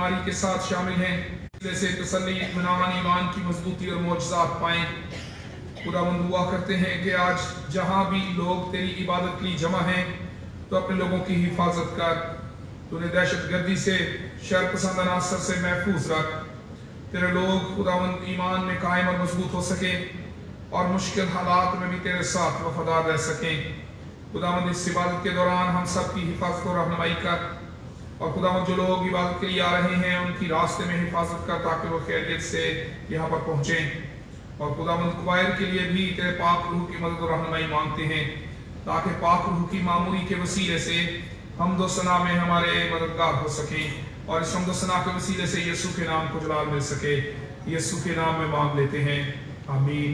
बीमारी के साथ शामिल हैं, जैसे तसल्ली, इत्मीनान, ईमान की मजबूती और मौजज़ात पाएँ। खुदावंद दुआ करते हैं कि आज जहाँ भी लोग तेरी इबादत के लिए जमा हैं तो अपने लोगों की हिफाजत कर, तूने दहशत गर्दी से, शर पसंद अनासर से महफूज रख। तेरे लोग खुदावंद ईमान में कायम और मजबूत हो सकें और मुश्किल हालात में भी तेरे साथ वफादार रह सकें। खुदावंद इस इबादत के दौरान हम सब की हिफाजत और रहनुमाई कर, और खुदावंद जो लोग इबादत के लिए आ रहे हैं उनकी रास्ते में हिफाजत कर ताकि वो खैरियत से यहाँ पर पहुँचें। और खुदावंद क्वायर के लिए भी तेरे पाक रूह की मदद और रहनुमाई मांगते हैं ताकि पाक रूह की मामूली के वसीले से हम्दो सना में हमारे मददगार हो सकें, और इस हम्दो सना के वसीले से यीशु के नाम को जलाल मिल सके। यीशु के नाम में मांग लेते हैं, आमीन।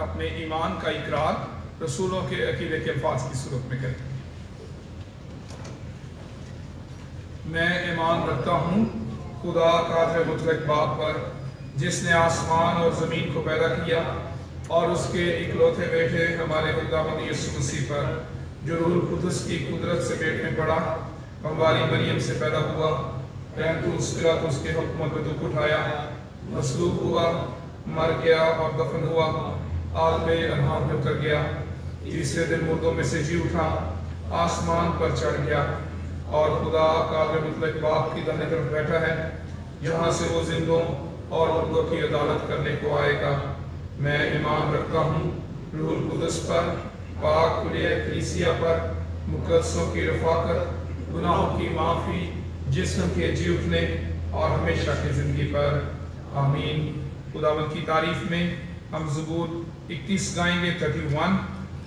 अपने ईमान का इकरार रसूलों के अकीदे के अल्फाज की सूरत में करें। मैं ईमान रखता हूँ खुदा कादिर मुतलक बाप पर, जिसने आसमान और ज़मीन को पैदा किया और उसके इकलौते बेटे हमारे खुदावंद यीशु मसीह पर जो रूहुल कुद्दुस की कुदरत से पेट में पड़ा, हमारी मरियम से पैदा हुआ, पिलातुस के हुक्म पे दुख उठाया, मसलूब हुआ, मर गया और दफन हुआ, आलमे अनहार में उतर गया, तीसरे दिन मुर्दों में से जी उठा, आसमान पर चढ़ गया और खुदा कादिर मुतलक बाप की दाहिनी तरफ बैठा है, जहाँ से वो जिंदों और मुर्दों की अदालत करने को आएगा। मैं ईमान रखता हूँ रूहुल कुद्दुस पर, पाक कुलिया कलीसिया पर, मुकद्दसों की रफ़ाकत, गुनाहों की माफ़ी, जिस्म के जी उठने और हमेशा की ज़िंदगी पर। आमीन। खुदावंद की तारीफ में हम ज़बूर 31 गाएंगे 31।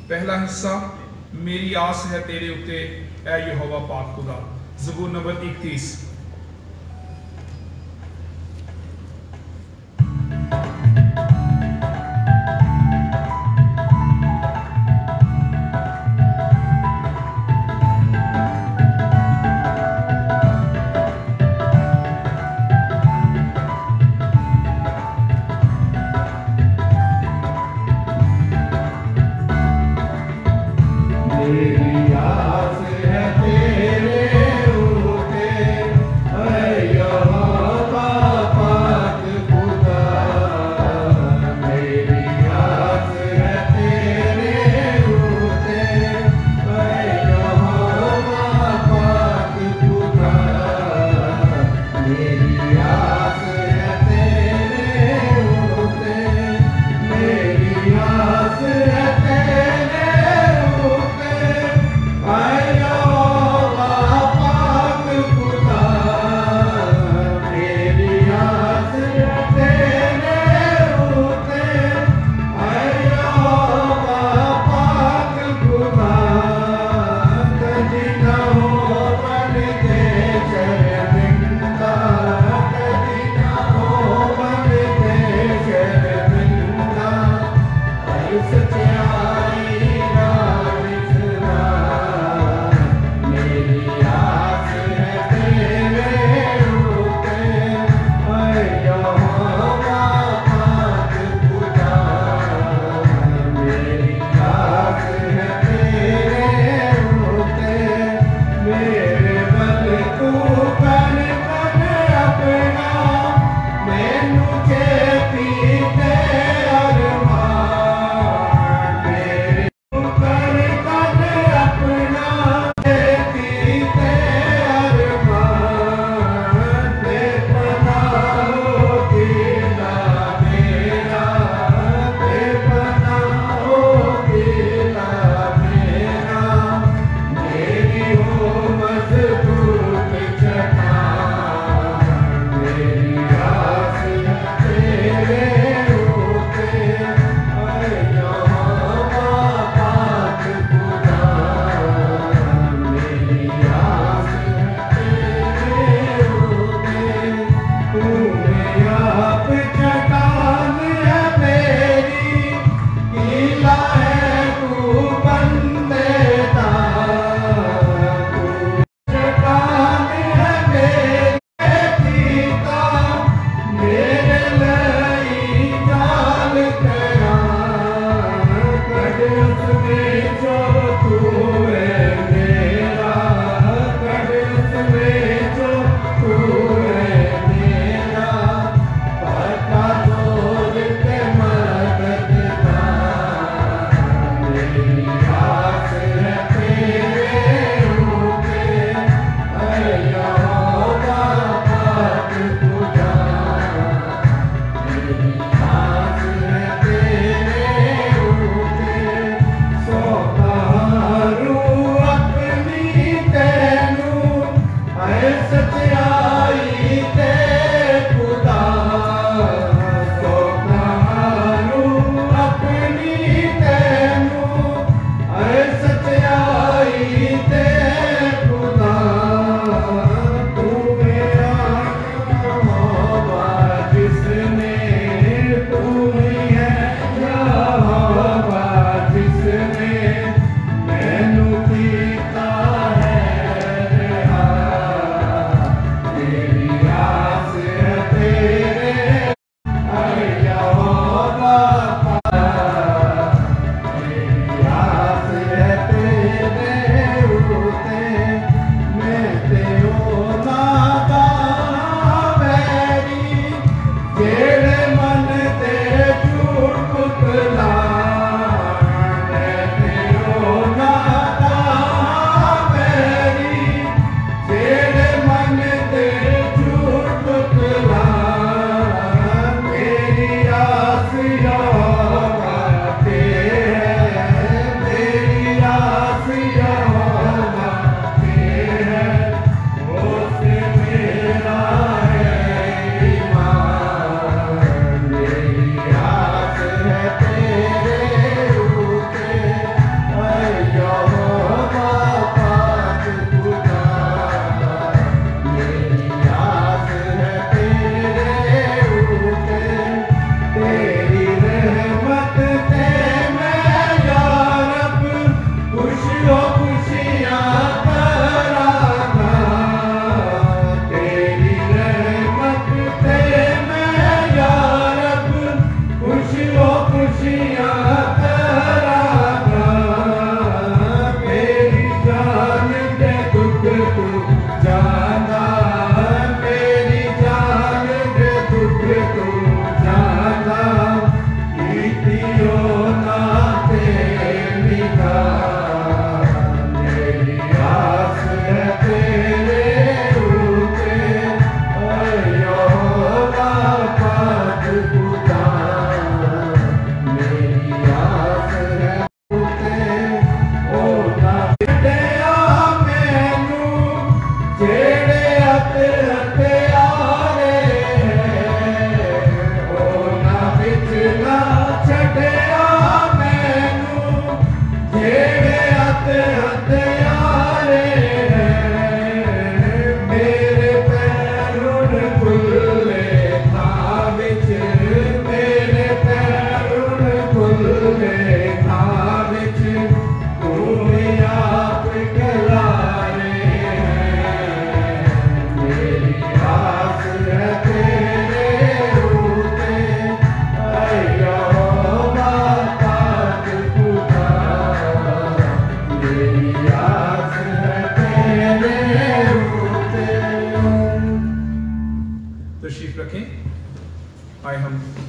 पहला हिस्सा, मेरी आस है तेरे उते ऐ यहोवा पाक खुदा। ज़बूर नंबर 31। मेरी आस है तेरे उते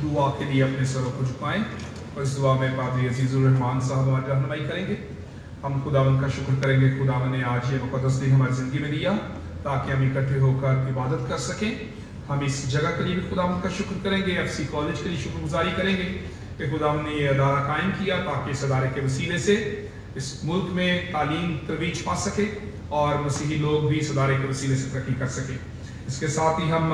दुआ के लिए अपने सरों को झुकाएं और इस दुआ में पादरी अजीज़ुर रहमान साहब हमारी रहनुमाई करेंगे। हम खुदावंद का शुक्र करेंगे, खुदावंद ने आज ये मुक़द्दस दिन हमारी ज़िंदगी में दिया ताकि हम इकट्ठे होकर इबादत कर सकें। हम इस जगह के लिए भी खुदावंद का शुक्र करेंगे, FC कॉलेज के लिए शुक्रगुजारी करेंगे कि खुदावंद ने ये अदारा कायम किया ताकि इस अदारे के वसीले से इस मुल्क में तालीम तरवीज पा सके और मसीही लोग भी इस अदारे के वसीले से तरक्की कर सके। इसके साथ ही हम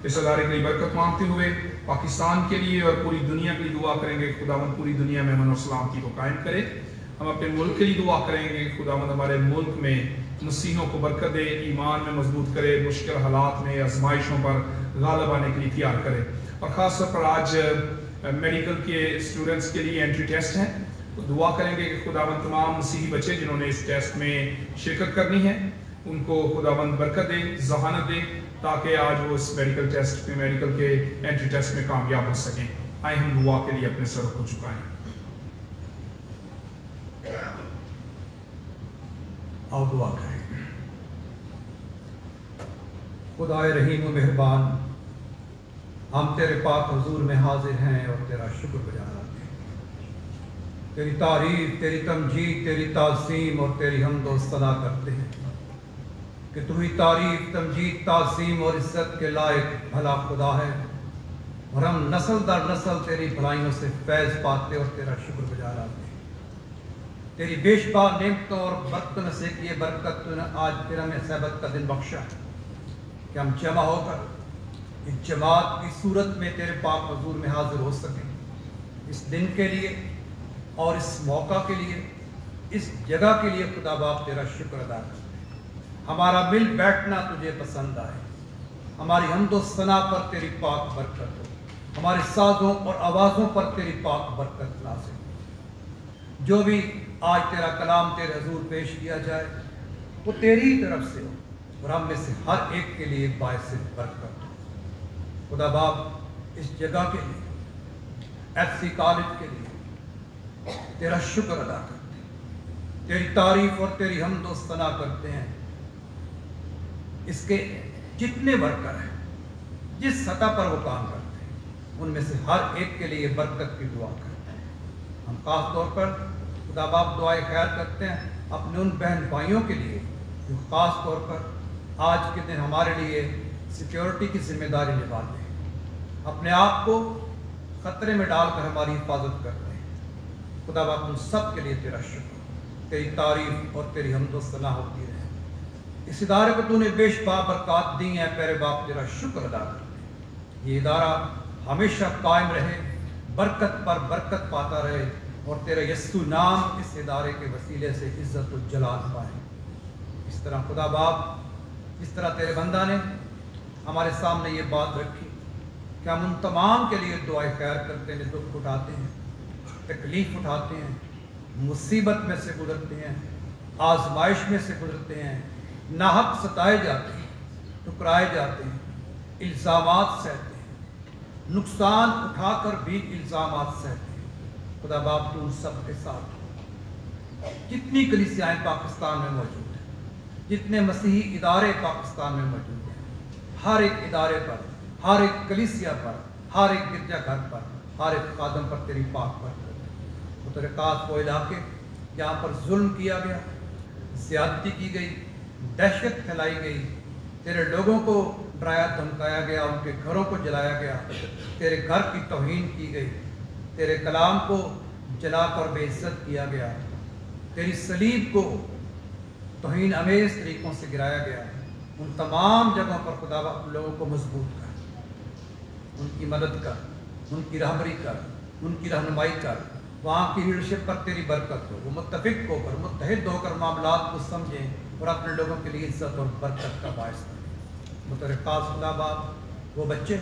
इस अदारे के लिए बरकत मांगते हुए पाकिस्तान के लिए और पूरी दुनिया के लिए दुआ करेंगे, खुदावंद पूरी दुनिया में अमन और सलामती को कायम करे। हम अपने मुल्क के लिए दुआ करेंगे, खुदावंद हमारे मुल्क में मसीहों को बरकत दे, ईमान में मजबूत करे, मुश्किल हालात में आजमाइशों पर गालिब आने के लिए तैयार करे। और ख़ास तौर पर आज मेडिकल के स्टूडेंट्स के लिए एंट्री टेस्ट हैं, तो दुआ करेंगे कि खुदावंद तमाम मसीही बच्चे जिन्होंने इस टेस्ट में शिरकत करनी है उनको खुदावंद बरकत दे, जहानत दे, ताकि आज वो इस मेडिकल के एंट्री टेस्ट में कामयाब हो सकें। आए हम दुआ के लिए अपने सर को झुकाएं। आओ दुआ करें। खुदाए रहीम व मेहरबान, हम तेरे पाक हुजूर में हाजिर हैं और तेरा शुक्रगुजार हैं। तेरी तारीफ, तेरी तमजीद, तेरी ताज़ीम और तेरी हम्द व सना करते हैं कि तू ही तारीफ, तमजीद, ताज़ीम और इज्जत के लायक भला खुदा है और हम नस्ल दर नस्ल तेरी भलाइयों से फैज़ पाते और तेरा शुक्रगुजार आते हैं। तेरी बेशुमार नेमतों और बरकतों से किए बरकत तूने आज फिर हमें सहबत का दिन बख्शा कि हम जमा होकर इस जमात की सूरत में तेरे पाक हुजूर में हाजिर हो सकें। इस दिन के लिए और इस मौका के लिए, इस जगह के लिए खुदा बाप तेरा शुक्र अदा करते हैं। हमारा मिल बैठना तुझे पसंद आए, हमारी हम्द व सना पर तेरी पाक बरकत हो, हमारे साजों और आवाज़ों पर तेरी पाक बरकत नाज़िल। जो भी आज तेरा कलाम तेरे हजूर पेश किया जाए वो तेरी ही तरफ से हो और हम में से हर एक के लिए बायस बरकत हो। खुदा बाप इस जगह के लिए, FC कॉलेज के लिए तेरा शुक्र अदा करते हैं, तेरी तारीफ और तेरी हम्द व सना करते हैं। इसके जितने वर्कर हैं, जिस सतह पर वो काम करते हैं, उनमें से हर एक के लिए बरकत की दुआ करते हैं। हम खास तौर पर खुदा बाप दुआएं खैर करते हैं अपने उन बहन भाइयों के लिए जो ख़ास तौर पर आज के दिन हमारे लिए सिक्योरिटी की जिम्मेदारी निभाते हैं, अपने आप को ख़तरे में डालकर हमारी हिफाजत करते हैं। खुदा बाप उन सब के लिए तेरा शुक्र, तेरी तारीफ और तेरी हम्द व सना होती रहे। इस इदारे को तूने बेशुमार बरकत दी हैं, प्यारे बाप तेरा शुक्र अदा करते हैं। ये इदारा हमेशा कायम रहे, बरकत पर बरकत पाता रहे और तेरा यस्सु नाम इस इदारे के वसीले से इज़्ज़त व जलाल पाए। इस तरह खुदा बाप, इस तरह तेरे बंदा ने हमारे सामने ये बात रखी कि हम उन तमाम के लिए दुआएं खैर करते हैं, दुख उठाते हैं, तकलीफ़ उठाते हैं, मुसीबत में से गुजरते हैं, आजमाइश में से गुजरते हैं, नाहक सताए जाते हैं, ठुकराए जाते हैं, इल्ज़ामात सहते हैं, नुकसान उठाकर भी इल्ज़ामात सहते हैं। खुदा बाप तू उन सब के साथ, जितनी कलीसियाएँ पाकिस्तान में मौजूद हैं, जितने मसीही इदारे पाकिस्तान में मौजूद हैं, हर एक इदारे पर, हर एक कलीसिया पर, हर एक गिरजाघर पर, हर एक कादम पर तेरी पाक बरकत। तो तेरे खास वो इलाके जहाँ पर जुल्म किया गया, ज़्यादती की गई, दहशत फैलाई गई, तेरे लोगों को डराया धमकाया गया, उनके घरों को जलाया गया, तेरे घर की तौहीन की गई, तेरे कलाम को जलाकर बेइज्जत किया गया, तेरी सलीब को तौहीन अमेज़ तरीक़ों से गिराया गया। उन तमाम जगहों पर खुदा लोगों को मजबूत कर, उनकी मदद कर, उनकी रहबरी कर, उनकी रहनुमाई कर। वहाँ की लीडरशिप पर तेरी बरकत हो, वो मुत्तफिक होकर, मुत्तहिद होकर मामलात को समझें और अपने लोगों के लिए इज़्ज़त और बरकत का बायस करें। वो तेरे खास खुदा बाप, वो बच्चे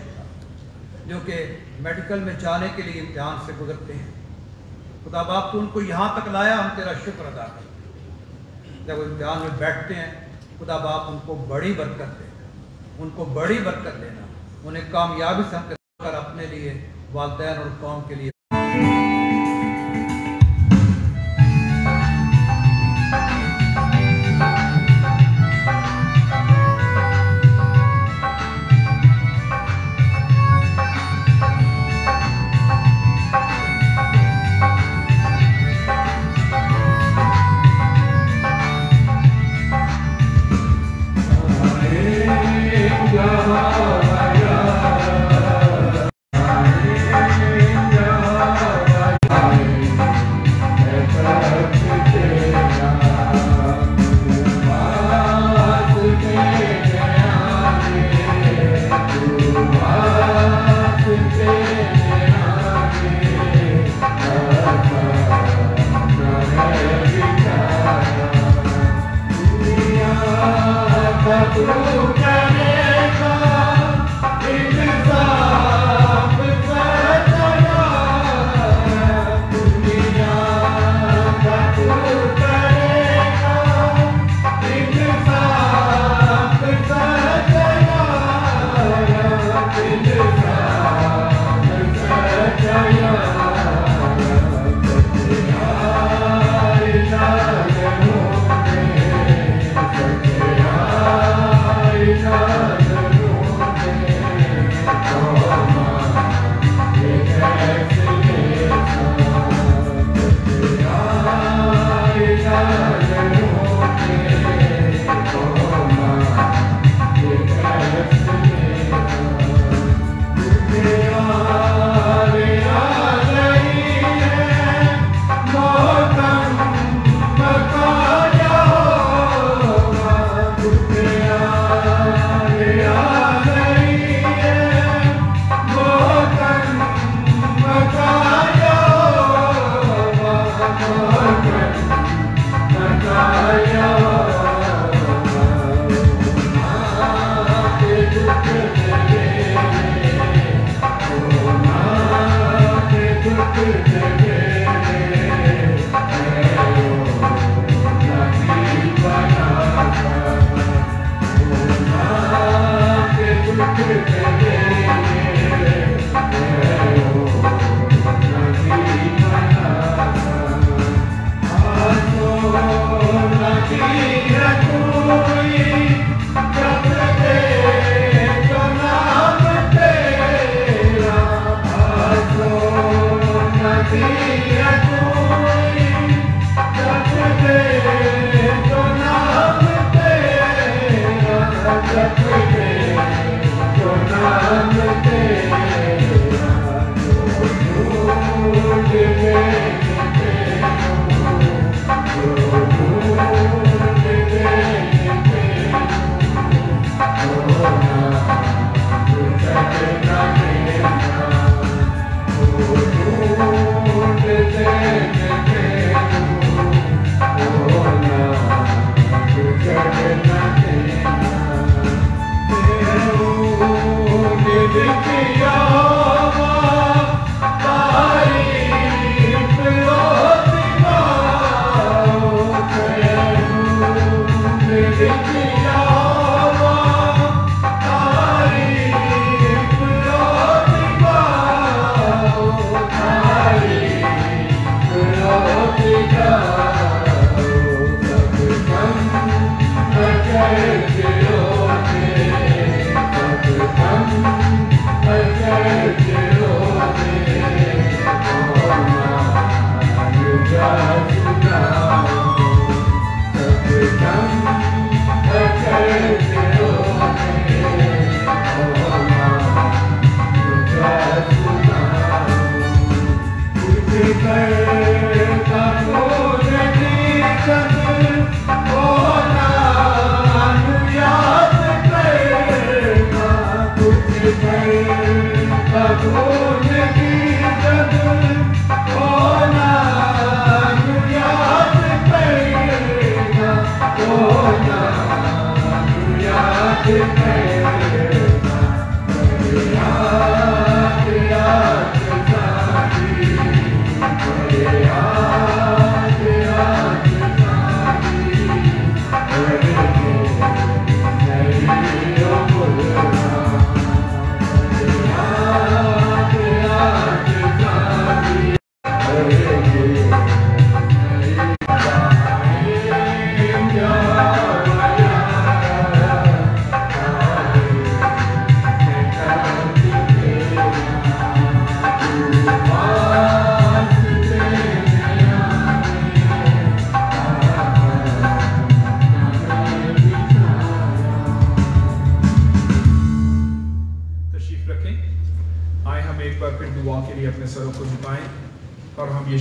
जो कि मेडिकल में जाने के लिए इम्तिहान से गुजरते हैं, खुदा बाप तो उनको यहाँ तक लाया, हम तेरा शुक्र अदा करते। जब वो इम्तिहान में बैठते हैं, खुदा बाप उनको बड़ी बरकत देना, उनको बड़ी बरकत देना, उन्हें कामयाबी से हम कर अपने लिए, वालिदैन और कौम के लिए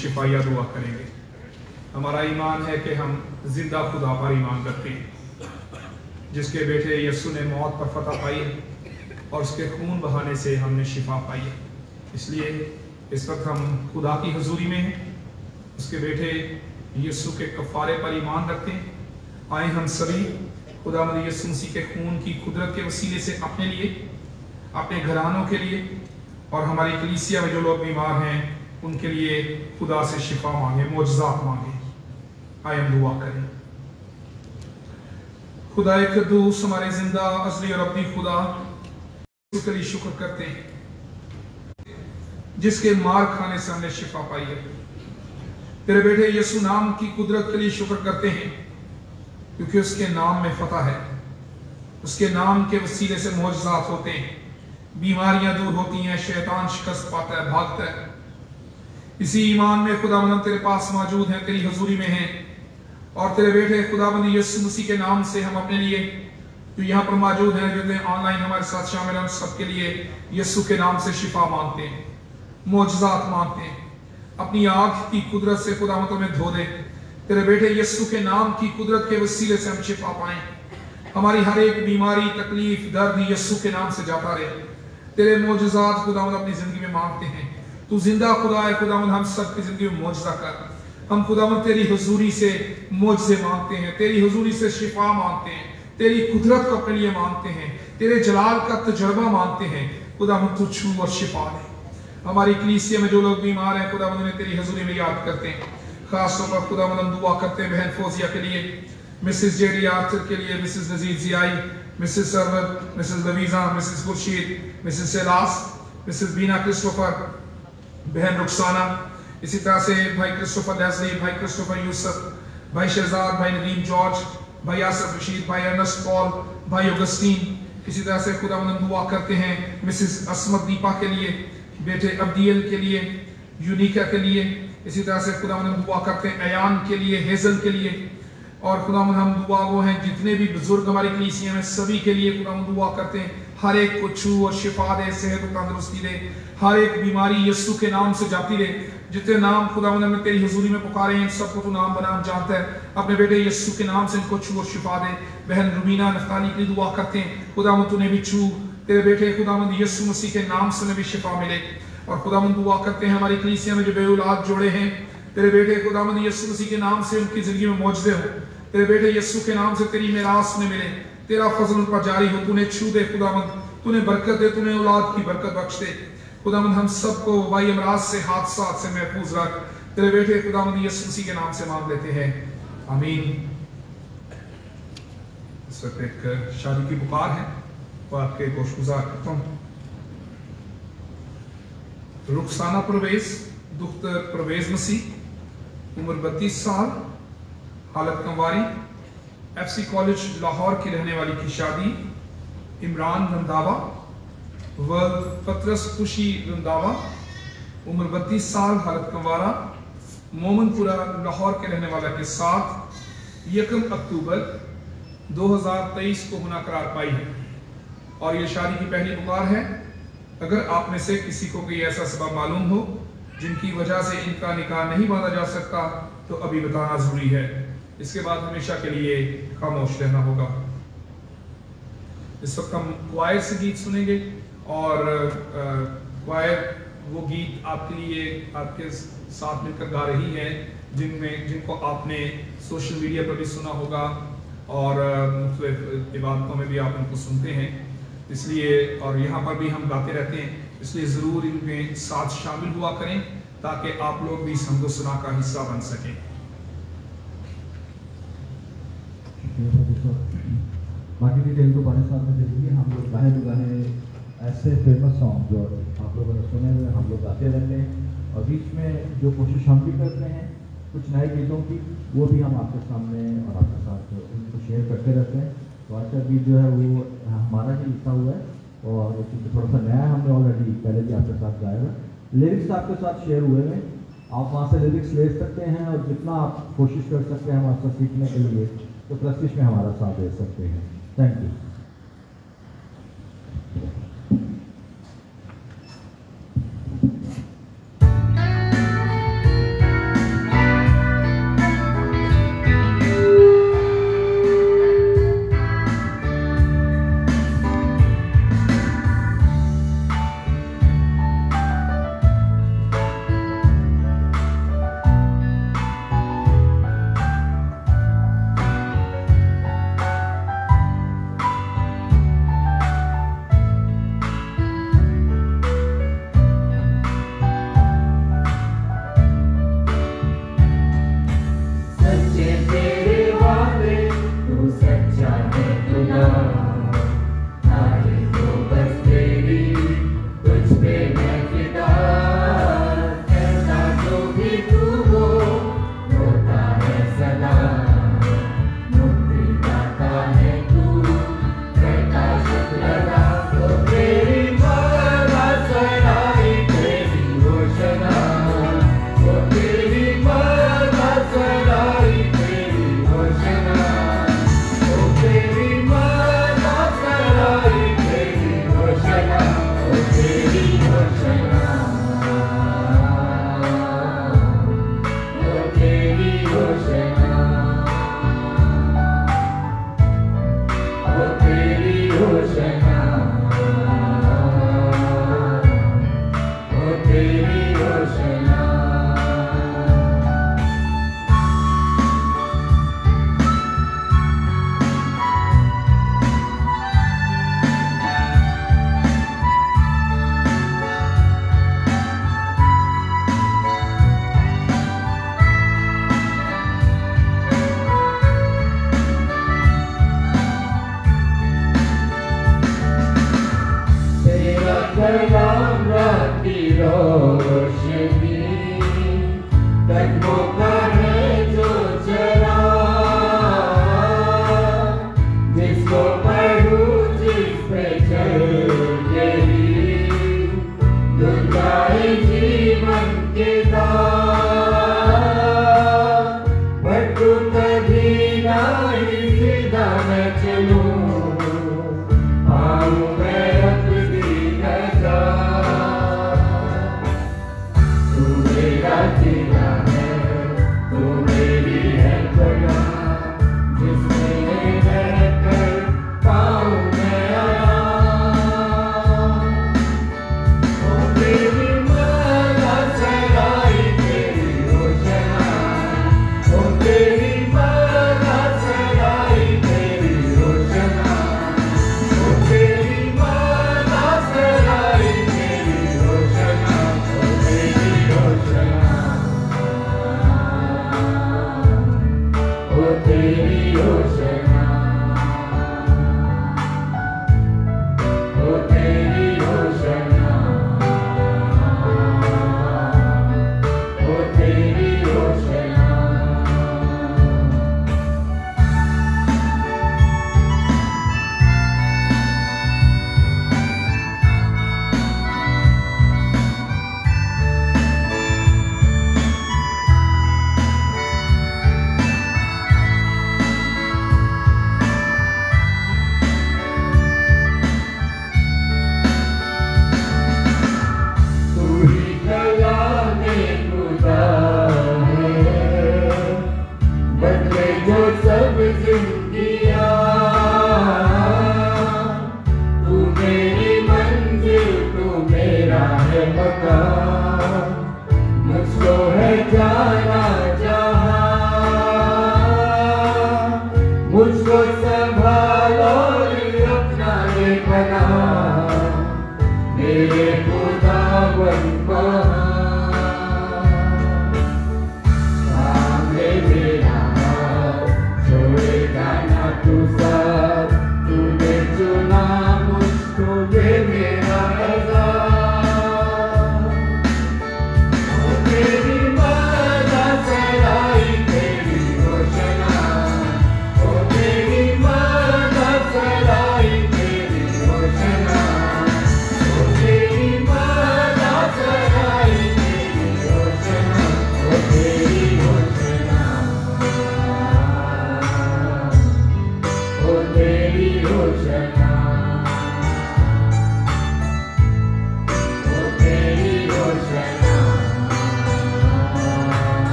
शिफाया दुआ करेंगे। हमारा ईमान है कि हम जिंदा खुदा पर ईमान रखते हैं, जिसके बेटे यीशु ने मौत पर फतह पाई और उसके खून बहाने से हमने शिफा पाई है। इसलिए इस वक्त हम खुदा की हुजूरी में हैं, उसके बेटे यीशु के कफ़ारे पर ईमान रखते हैं। आए हम सभी खुदावंद यीशु मसीह के खून की कुदरत के वसीले से अपने लिए, अपने घरानों के लिए और हमारी कलीसिया में जो लोग बीमार हैं उनके लिए खुदा से शिफा मांगे, मोजज़ात मांगे। आए हम दुआ करें। खुदा क़ुद्दूस, हमारे जिंदा असली और अपनी खुदा, उसके लिए शुक्र करते हैं जिसके मार खाने से हमने शिफा पाई है। तेरे बेटे यीशु नाम की कुदरत के लिए शुक्र करते हैं क्योंकि उसके नाम में फतह है, उसके नाम के वसीले से मोजज़ात होते हैं, बीमारियां दूर होती हैं, शैतान शिकस्त पाता है, भागता है। इसी ईमान में खुदावंद तेरे पास मौजूद हैं, तेरी हुजूरी में हैं और तेरे बेटे खुदावंद यीशु मसीह के नाम से हम अपने लिए जो यहाँ पर मौजूद हैं, जो ऑनलाइन हमारे साथ शामिल हैं, सबके लिए यीशु के नाम से शिफा मांगते हैं, मोजज़ात मांगते हैं। अपनी आँख की कुदरत से खुदावंद में धो दे। तेरे बेटे यीशु के नाम की कुदरत के वसीले से हम शिफा पाएं। हमारी हर एक बीमारी, तकलीफ, दर्द यीशु के नाम से जाता रहे। तेरे मोजज़ात खुदावंद अपनी जिंदगी में मांगते हैं। तू जिंदा खुदा है खुदावंद, हम सब की जिंदगी में मोजज़ा कर। हम खुदावंद तेरी हुजूरी से मोजज़े मांगते हैं, तेरी हुजूरी से शिफा मांगते हैं, तेरी कुदरत को अपने लिए मांगते हैं, तेरे जलाल का तजर्बा मांगते हैं। खुदावंद तू छू और शिफा दे। हमारी कलीसिया में जो लोग बीमार हैं खुदावंद में तेरी हुजूरी में याद करते हैं। खास तौर पर खुदावंद हम दुआ करते हैं बहन फौजिया के लिए, मिसेस जेडी आर्थर के लिए, मिसेस नजीर जियाई, मिसेस सरवर, मिसेस लवीजा, मिसेस खुर्शीद, मिसेस सेलास, मिसेस बीना क्रिस्टोफर, बहन रुखसाना, इसी तरह से भाई क्रिस्टोफर लेस्ली, भाई क्रिस्टोफर यूसुफ, भाई शहजाद, भाई नदीम जॉर्ज, भाई आसफ रशीद, भाई अर्नस्ट पॉल, भाई ऑगस्टीन। इसी तरह से खुदावंद दुआ करते हैं मिसेस असमत दीपा के लिए, बेटे अब्दियल के लिए, यूनिका के लिए, इसी तरह से खुदावंद हम दुआ करते हैं अयान के लिए, हेजल के लिए, और खुदावंद हम दुआ वो हैं जितने भी बुजुर्ग हमारी कलीसिया में सभी के लिए खुदावंद दुआ करते हैं, हर एक को छू और शिफा दे, सेहत और तंदुरुस्ती दे, हर एक बीमारी यीशु के नाम से जाती रहे। जितने नाम खुदावंद हमने तेरी हुजूरी में पुकारे हैं सबको तू नाम बनाम जानता है, अपने बेटे यीशु के नाम से इनको छू और शिफा दे। बहन रुबीना नफ्ताली के लिए दुआ करते हैं, खुदावंद तूने भी छू, तेरे बेटे खुदावंद यीशु मसीह के नाम से उन्हें भी शिफा मिले। और खुदावंद दुआ करते हैं हमारी कलीसिया में जो बे औलाद जोड़े हैं, तेरे बेटे खुदावंद यीशु मसीह के नाम से उनकी जिंदगी में मौजूदे हो, तेरे बेटे यीशु के नाम से तेरी मिरास में मिले, तेरा फजल उन पर जारी हो, तूने छू दे खुदावंद, तूने बरकत दे, तूने औलाद की बरकत बख्श दे खुदावंद। हम सबको वबाई अमराज से, हादसात से महफूज रख, तेरे बेटे खुदावंद यीशु मसीह के नाम से मांग लेते हैं, आमीन। इस वक्त एक शादी की पुकार है, वो आपके गोशगुजार करता हूँ। रुखसाना परवेज, दुख्तर परवेज मसीह, उम्र 32 साल, हालत कंवारी, FC कॉलेज लाहौर की रहने वाली की शादी इमरान रंधावा व पत्रस खुशी रंधावा, उम्र 32 साल, हालत कंवारा, मोमनपुरा लाहौर के रहने वाला के साथ 1 अक्टूबर 2023 को होना करार पाई है। और ये शादी की पहली पुकार है। अगर आप में से किसी को कोई ऐसा सबब मालूम हो जिनकी वजह से इनका निकाह नहीं बांधा जा सकता तो अभी बताना जरूरी है, इसके बाद हमेशा के लिए खामोश रहना होगा। इस वक्त हम क्वायर से गीत सुनेंगे और क्वायर वो गीत आपके लिए आपके साथ मिलकर गा रही है जिनको आपने सोशल मीडिया पर भी सुना होगा और मुख्तलिफ इबादतों में भी आप उनको सुनते हैं, इसलिए और यहाँ पर भी हम गाते रहते हैं, इसलिए ज़रूर इनमें साथ शामिल हुआ करें ताकि आप लोग भी समदो सुना का हिस्सा बन सकें। बाकी डिटेल को बड़े साथ में देखिए। हम लोग गाहे दुगाहे ऐसे फेमस सॉन्ग जो आप लोगों ने सुने हुए हम लोग गाते रहते हैं, और बीच में जो कोशिश हम भी करते हैं कुछ नए गीतों की, वो भी हम आपके सामने और आपके साथ उनको शेयर करते रहते हैं। तो आज का गीत जो है वो हमारा ही लिखा हुआ है और थोड़ा सा नया है, हमने ऑलरेडी पहले भी आपके साथ गाया हुआ। लिरिक्स आपके साथ शेयर हुए हैं, आप वहाँ से लिरिक्स ले सकते हैं और जितना आप कोशिश कर सकते हैं हम आपसे सीखने के लिए तो प्रैक्टिस में हमारा साथ दे सकते हैं। Thank you. जीवन के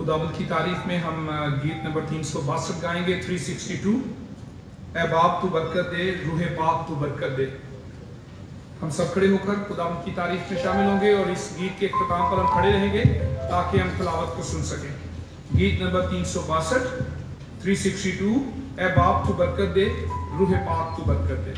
खुदावंद की तारीफ में हम गीत नंबर 362 गाएंगे, 362। ऐ बाप तू बरकत दे, रूहे पाक तू बरकत दे। हम सब खड़े होकर खुदावंद की तारीफ में शामिल होंगे और इस गीत के इख्तिताम पर हम खड़े रहेंगे ताकि हम तिलावत को सुन सकें। गीत नंबर 362, 362। ऐ बाप तू बरकत दे, रूहे पाक तू बरकत दे।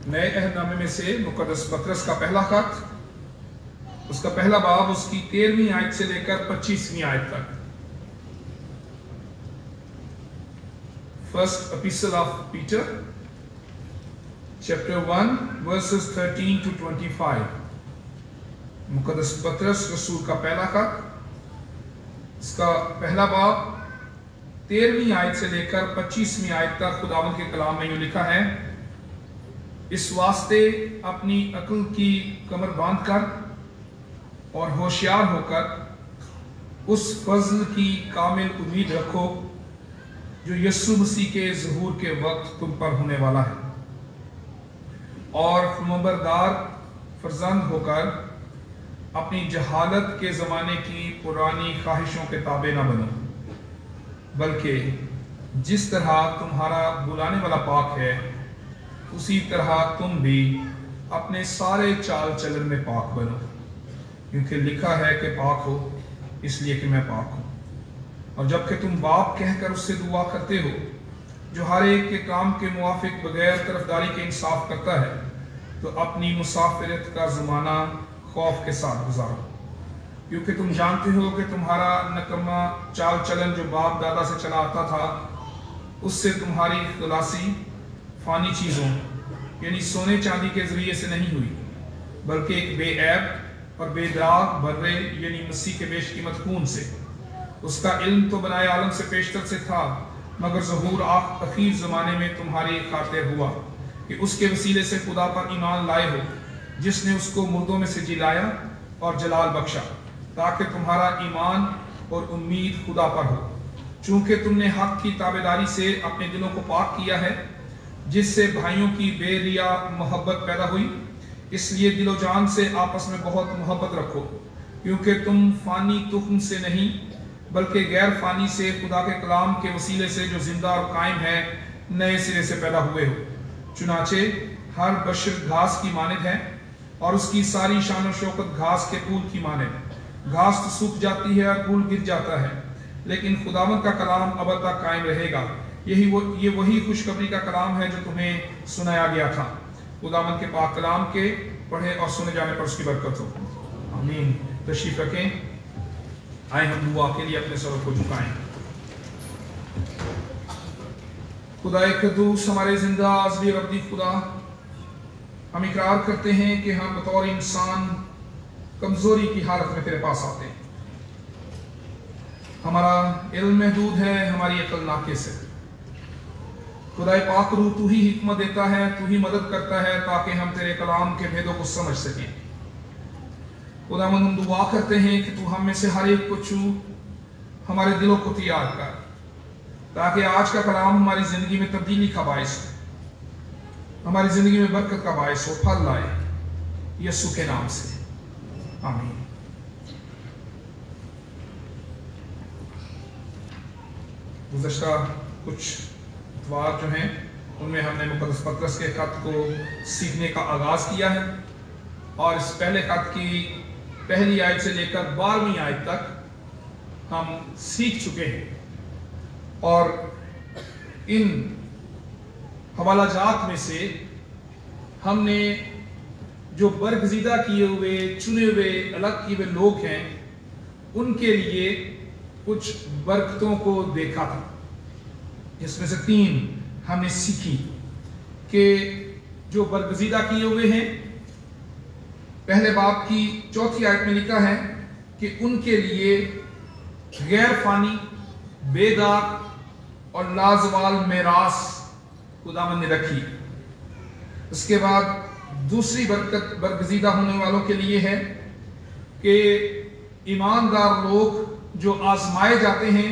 नए अहदनामे में से मुकद्दस पतरस का पहला खत, उसका पहला बाब, उसकी 13वीं आयत से लेकर 25वीं आयत तक। First epistle of Peter, chapter 1 versus 13 to 25। मुकद्दस पतरस रसूल का पहला खत, इसका पहला बाब 13वीं आयत से लेकर 25वीं आयत तक खुदावंद के कलाम में यूं लिखा है, इस वास्ते अपनी अक्ल की कमर बांधकर और होशियार होकर उस फजल की कामिल उम्मीद रखो जो यीशु मसीह के ज़हूर के वक्त तुम पर होने वाला है, और फरमाबरदार फरजंद होकर अपनी जहालत के ज़माने की पुरानी ख्वाहिशों के ताबे न बनो, बल्कि जिस तरह तुम्हारा बुलाने वाला पाक है उसी तरह तुम भी अपने सारे चाल चलन में पाक बनो, क्योंकि लिखा है कि पाक हो इसलिए कि मैं पाक हूँ। और जबकि तुम बाप कहकर उससे दुआ करते हो जो हर एक के काम के मुवाफिक बगैर तरफदारी के इंसाफ करता है, तो अपनी मुसाफिरत का ज़माना खौफ के साथ गुजारो, क्योंकि तुम जानते हो कि तुम्हारा नकमा चाल चलन जो बाप दादा से चला आता था, उससे तुम्हारी खलासी फ़ानी चीज़ों यानी सोने चांदी के ज़रिए से नहीं हुई, बल्कि एक बेऐब और बेदाग बर्रे यानी मसीह के बेशकीमत खून से। उसका इल्म तो बनाए आलम से पेशतर से था, मगर ज़हूर आखिर ज़माने में तुम्हारी खातिर हुआ कि उसके वसीले से खुदा पर ईमान लाए हो, जिसने उसको मुर्दों में से जिलाया और जलाल बख्शा, ताकि तुम्हारा ईमान और उम्मीद खुदा पर हो। चूंकि तुमने हक की ताबेदारी से अपने दिलों को पाक किया है, जिससे भाइयों की बेरिया मोहब्बत पैदा हुई, इसलिए दिलो जान से आपस में बहुत मोहब्बत रखो, क्योंकि तुम फानी तुख्म से नहीं बल्कि गैर फानी से खुदा के कलाम के वसीले से जो जिंदा और कायम है नए सिरे से पैदा हुए हो। चुनाचे हर बशर घास की मानद है और उसकी सारी शान और शौकत घास के फूल की मानद। घास तो सूख जाती है और फूल गिर जाता है, लेकिन खुदावंद का कलाम अब तक कायम रहेगा। ये वही खुशखबरी का कलाम है जो तुम्हें सुनाया गया था। खुदावंद के पाक कलाम के पढ़े और सुने जाने पर उसकी बरकत हो। आमीन। तशरीफ रखें। आए हम दुआ के लिए अपने सरों को झुकाएं। खुदाए कद्दूस हमारे जिंदा आज़ली रब्बी खुदा, हम इकरार करते हैं कि हम बतौर इंसान कमजोरी की हालत में तेरे पास आते हैं। हमारा इल्म महदूद है, हमारी अकल नाकिस है। खुदाए पाक रूह तू ही हिकमत देता है, तू ही मदद करता है ताकि हम तेरे कलाम के भेदों को समझ सकें। खुदावंद हम दुआ करते हैं कि तू हम में से हर एक को छू, हमारे दिलों को तैयार कर, ताकि आज का कलाम हमारी जिंदगी में तब्दीली का बायस हो, हमारी जिंदगी में बरकत का बायस हो, फल लाए, यीशु के नाम से आमीन। गुज़श्ता कुछ इतवार जो हैं उनमें हमने मुक़द्दस पतरस के खत को सीखने का आगाज़ किया है, और इस पहले खत की पहली आयत से लेकर 12वीं आयत तक हम सीख चुके हैं। और इन हवाला जात में से हमने जो बरगज़ीदा किए हुए, चुने हुए, अलग किए हुए लोग हैं, उनके लिए कुछ बरकतों को देखा था, जिसमें से 3 हमने सीखी कि जो बरगज़ीदा किए हुए हैं, पहले बाब की 4थी आयत में लिखा है कि उनके लिए गैर फानी, बेदाग और लाजवाल मेरास खुदावंद ने रखी। उसके बाद दूसरी बरकत बरगज़ीदा होने वालों के लिए है कि ईमानदार लोग जो आजमाए जाते हैं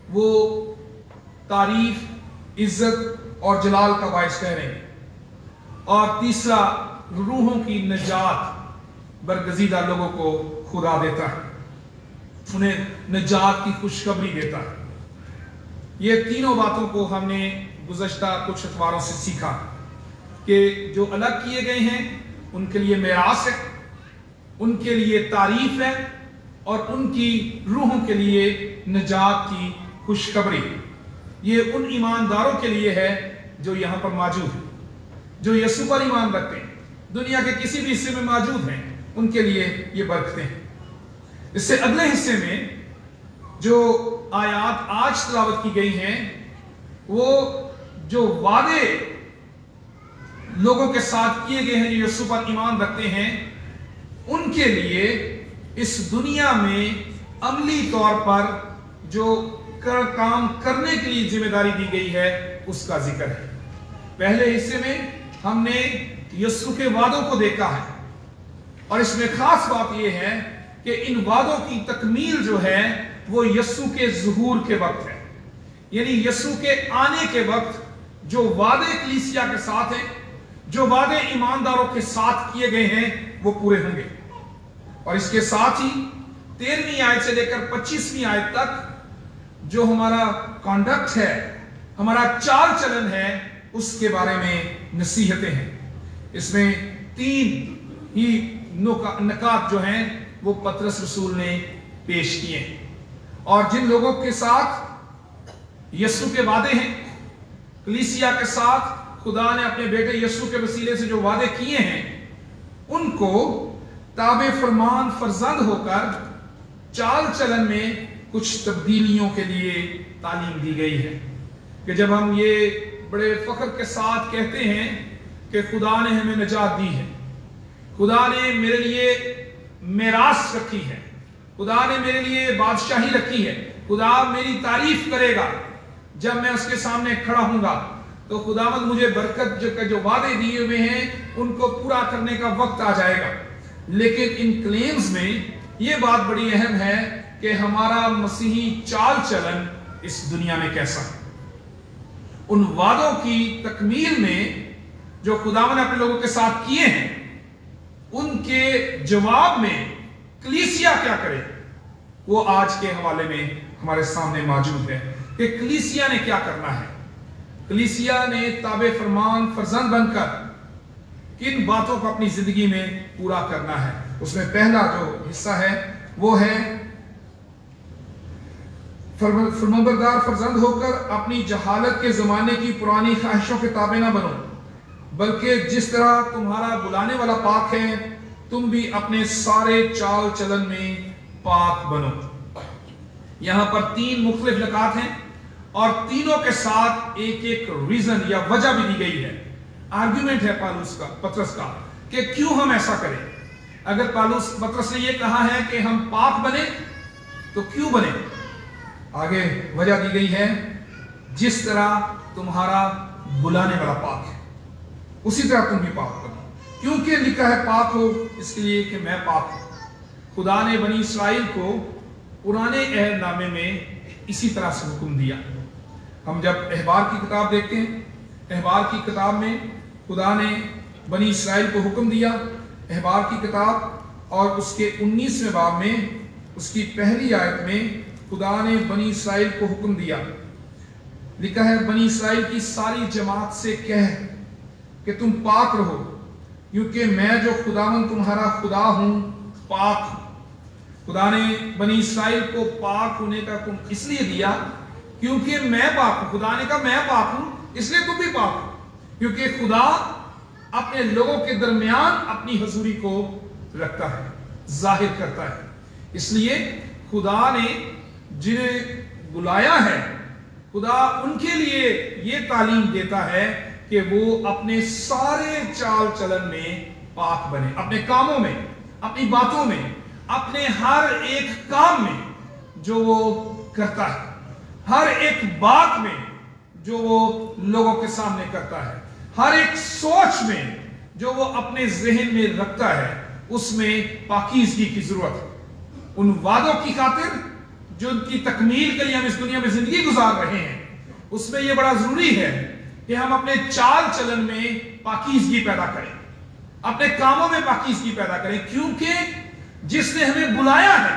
वो तारीफ, इज्जत और जलाल का बायस ठहरे। और तीसरा, रूहों की निजात बरगज़ीदा लोगों को खुदा देता है, उन्हें निजात की खुशखबरी देता है। ये तीनों बातों को हमने गुज़श्ता कुछ अखबारों से सीखा कि जो अलग किए गए हैं उनके लिए मेरास है, उनके लिए तारीफ है, और उनकी रूहों के लिए निजात की खुशखबरी। ये उन ईमानदारों के लिए है जो यहाँ पर मौजूद है, जो यीशु पर ईमान रखते हैं, दुनिया के किसी भी हिस्से में मौजूद हैं, उनके लिए ये बरकतें हैं। इससे अगले हिस्से में जो आयात आज तिलावत की गई हैं, वो जो वादे लोगों के साथ किए गए हैं जो यीशु पर ईमान रखते हैं, उनके लिए इस दुनिया में अमली तौर पर जो काम करने के लिए जिम्मेदारी दी गई है उसका जिक्र है। पहले हिस्से में हमने यीशु के वादों को देखा है, और इसमें खास बात यह है कि इन वादों की तकमील जो है वो यीशु के ज़ुहूर के वक्त है, यानी यीशु के आने के वक्त जो वादे कलीसिया के साथ हैं, जो वादे ईमानदारों के साथ किए गए हैं, वो पूरे होंगे। और इसके साथ ही 13वीं आयत से लेकर 25वीं आयत तक जो हमारा कॉन्डक्ट है, हमारा चाल चलन है, उसके बारे में नसीहतें हैं। इसमें 3 ही नकात जो हैं वो पतरस रसूल ने पेश किए हैं। और जिन लोगों के साथ यीशु के वादे हैं, कलीसिया के साथ खुदा ने अपने बेटे यीशु के वसीले से जो वादे किए हैं, उनको ताबे फरमान फरजंद होकर चाल चलन में कुछ तब्दीलियों के लिए तालीम दी गई है। कि जब हम ये बड़े फख्र के साथ कहते हैं कि खुदा ने हमें निजात दी है, खुदा ने मेरे लिए मेरास रखी है, खुदा ने मेरे लिए बादशाही रखी है, खुदा मेरी तारीफ करेगा, जब मैं उसके सामने खड़ा हूंगा तो खुदावंद मुझे बरकत जो वादे दिए हुए हैं उनको पूरा करने का वक्त आ जाएगा। लेकिन इन क्लेम्स में यह बात बड़ी अहम है कि हमारा मसीही चाल चलन इस दुनिया में कैसा है। उन वादों की तकमील में जो खुदावंद ने अपने लोगों के साथ किए हैं, उनके जवाब में कलीसिया क्या करे, वो आज के हवाले में हमारे सामने मौजूद है कि कलीसिया ने क्या करना है। कलीसिया ने ताबे फरमान फरजंद बनकर किन बातों को अपनी जिंदगी में पूरा करना है। उसमें पहला जो हिस्सा है वो है फरमाबरदार फरजंद होकर अपनी जहालत के जमाने की पुरानी ख्वाहिशों के ताबे ना बनो, बल्कि जिस तरह तुम्हारा बुलाने वाला पाक है, तुम भी अपने सारे चाल चलन में पाक बनो। यहां पर 3 मुख्तलिफ लकात हैं और तीनों के साथ एक एक रीजन या वजह भी दी गई है। आर्गुमेंट है पतरस का कि क्यों हम ऐसा करें। अगर पतरस ने यह कहा है कि हम पाक बने तो क्यों बने, आगे वजह दी गई है, जिस तरह तुम्हारा बुलाने वाला पाक है उसी तरह तुम भी पाक बनो। क्योंकि लिखा है पाक हो, इसके लिए कि मैं पाक हूं। खुदा ने बनी इस्राइल को पुराने अहदनामे में इसी तरह से हुक्म दिया। हम जब अहबार की किताब देखते हैं, अहबार की किताब में खुदा ने बनी इस्राइल को हुक्म दिया। अहबार की किताब और उसके 19वें बाब में उसकी पहली आयत में खुदा ने बनी इस्राइल को हुक्म दिया। लिखा है, बनी इस्राइल की सारी जमात से कह कि तुम पाक रहो, क्योंकि मैं जो खुदावंद तुम्हारा खुदा हूं पाक हूं। खुदा ने बनी इस्राइल को पाक होने का हुक्म इसलिए दिया क्योंकि मैं पाक हूं। खुदा ने कहा मैं पाक हूं, इसलिए तुम भी पाक हो, क्योंकि खुदा अपने लोगों के दरमियान अपनी हजूरी को रखता है, जाहिर करता है। इसलिए खुदा ने जिन्हें बुलाया है, खुदा उनके लिए यह तालीम देता है कि वो अपने सारे चाल चलन में पाक बने, अपने कामों में, अपनी बातों में, अपने हर एक काम में जो वो करता है, हर एक बात में जो वो लोगों के सामने करता है, हर एक सोच में जो वो अपने जहन में रखता है, उसमें पाकीज़गी की जरूरत है। उन वादों की खातिर जो उनकी तकमील के लिए हम इस दुनिया में जिंदगी गुजार रहे हैं, उसमें यह बड़ा जरूरी है कि हम अपने चाल चलन में पाकीज़गी पैदा करें, अपने कामों में पाकीज़गी पैदा करें, क्योंकि जिसने हमें बुलाया है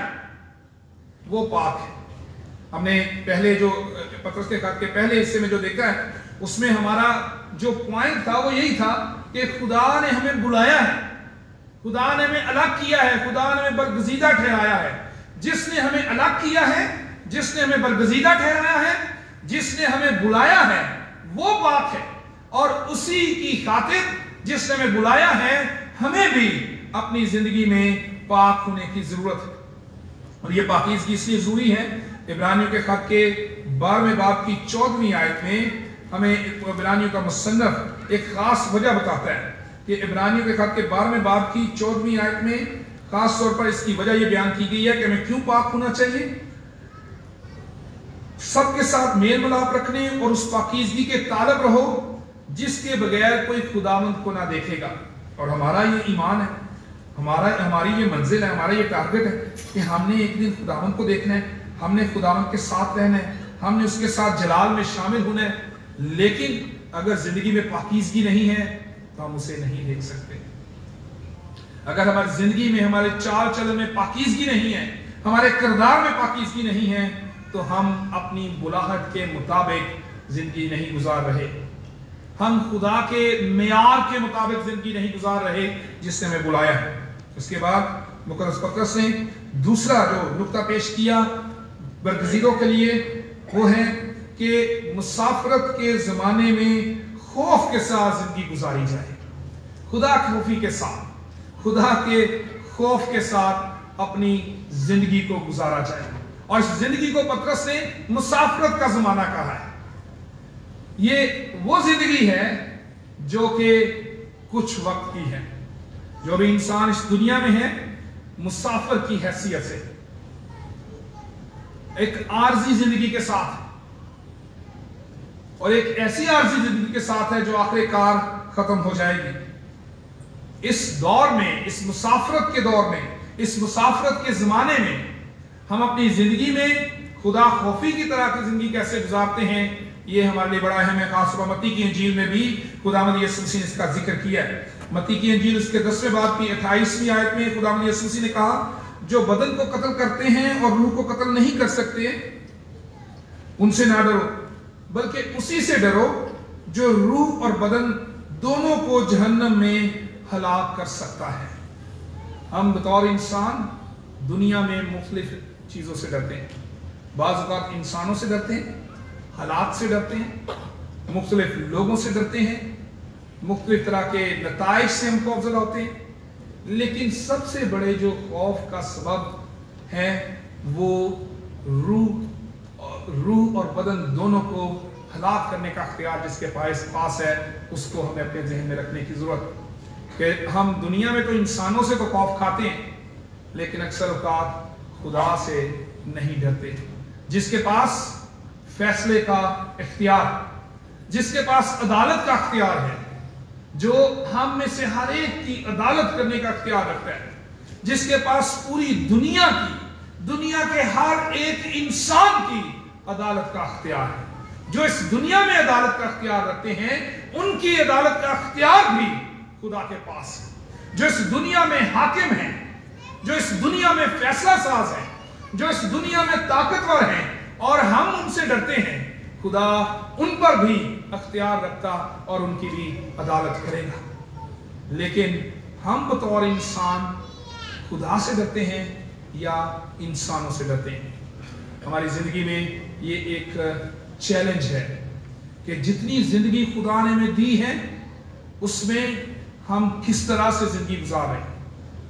वो पाक है। हमने पहले जो पतरस के खत के पहले हिस्से में जो देखा है, उसमें हमारा जो पॉइंट था वो यही था कि खुदा ने हमें बुलाया है, खुदा ने हमें अलग किया है, खुदा ने हमें बरगजीदा ठहराया है। जिसने हमें अलग किया है, जिसने हमें बरगजीदा ठहराया है, जिसने हमें बुलाया है, वो पाक है। और उसी की खातिर जिसने हमें बुलाया है, हमें भी अपनी जिंदगी में पाक होने की जरूरत है। और ये पाकीज़गी इसलिए जरूरी है, इब्रानियों के खत के 12वें बाब की 14वीं आयत में हमें इब्रानियों का मुसन्नफ एक खास वजह बताता है कि इब्रानियों के खत के 12वें बाब की 14वीं आयत में खास तौर पर इसकी वजह यह बयान की गई है कि हमें क्यों पाक होना चाहिए। सबके साथ मेल मिलाप रखने और उस पाकीज़गी के तालब रहो जिसके बगैर कोई खुदावंद को ना देखेगा। और हमारा ये ईमान है, हमारी ये मंजिल है, हमारा ये टारगेट है कि हमने एक दिन खुदावंद को देखना है, हमने खुदावंद के साथ रहना है, हमने उसके साथ जलाल में शामिल होना है। लेकिन अगर जिंदगी में पाकीज़गी नहीं है तो हम उसे नहीं देख सकते। अगर हमारी जिंदगी में, हमारे चाल चलन में पाकीज़गी नहीं है, हमारे किरदार में पाकीज़गी नहीं है, तो हम अपनी बुलाहट के मुताबिक जिंदगी नहीं गुजार रहे, हम खुदा के मेयार के मुताबिक जिंदगी नहीं गुजार रहे जिसने हमें बुलाया है। उसके बाद मुकद्दस पतरस ने दूसरा जो नुक्ता पेश किया बरगज़ीरों के लिए, वो है कि मुसाफरत के ज़माने में खौफ के साथ जिंदगी गुजारी जाए, खुदा खौफी के साथ, खुदा के खौफ के साथ अपनी जिंदगी को गुजारा जाए। और इस जिंदगी को पतरस ने मुसाफरत का ज़माना कहा है। ये वो जिंदगी है जो कि कुछ वक्त की है। जो भी इंसान इस दुनिया में है मुसाफिर की हैसियत से एक आर्जी जिंदगी के साथ, और एक ऐसी आर्जी जिंदगी के साथ है जो आखिरकार खत्म हो जाएगी। इस दौर में, इस मुसाफरत के दौर में, इस मुसाफरत के जमाने में हम अपनी जिंदगी में खुदा खौफी की तरह की जिंदगी कैसे गुजारते हैं, ये हमारे लिए बड़ा अहम है। खासतौर पर मत्ती की इंजील में भी खुदावंद यीशु मसीह ने इसका जिक्र किया है। मत्ती की इंजील उसके 10वें बाब की 28वीं आयत में खुदावंद यीशु मसीह ने कहा, जो बदन को कत्ल करते हैं और रूह को कत्ल नहीं कर सकते, उनसे ना डरो, बल्कि उसी से डरो जो रूह और बदन दोनों को जहन्नम में हलाक कर सकता है। हम बतौर इंसान दुनिया में मुख्तलिफ चीजों से डरते हैं। बाज़ औक़ात इंसानों से डरते हैं, हालात से डरते हैं, मुख्तलिफ लोगों से डरते हैं, मुख्तलिफ तरह के नताइज से हम खौफज़दा होते हैं। लेकिन सबसे बड़े जो खौफ का सबब है वो रूह और बदन दोनों को हलाक करने का अख्तियार जिसके पास है, उसको हमें अपने जहन में रखने की जरूरत कि हम दुनिया में तो इंसानों से तो खौफ खाते हैं, लेकिन अक्सर औक़ात खुदा से नहीं डरते। जिसके पास फैसले का इख्तियार, जिसके पास अदालत का इख्तियार है, जो हम में से हर एक की अदालत करने का इख्तियार रखता है, जिसके पास पूरी दुनिया के हर एक इंसान की अदालत का इख्तियार है, जो इस दुनिया में अदालत का इख्तियार रखते हैं, उनकी अदालत का इख्तियार भी खुदा के पास है। जो इस दुनिया में हाकिम है, जो इस दुनिया में फैसला साज है, जो इस दुनिया में ताकतवर है और हम उनसे डरते हैं, खुदा उन पर भी अख्तियार रखता और उनकी भी अदालत करेगा। लेकिन हम बतौर इंसान खुदा से डरते हैं या इंसानों से डरते हैं? हमारी जिंदगी में ये एक चैलेंज है कि जितनी जिंदगी खुदा ने हमें दी है उसमें हम किस तरह से जिंदगी गुजार रहे हैं,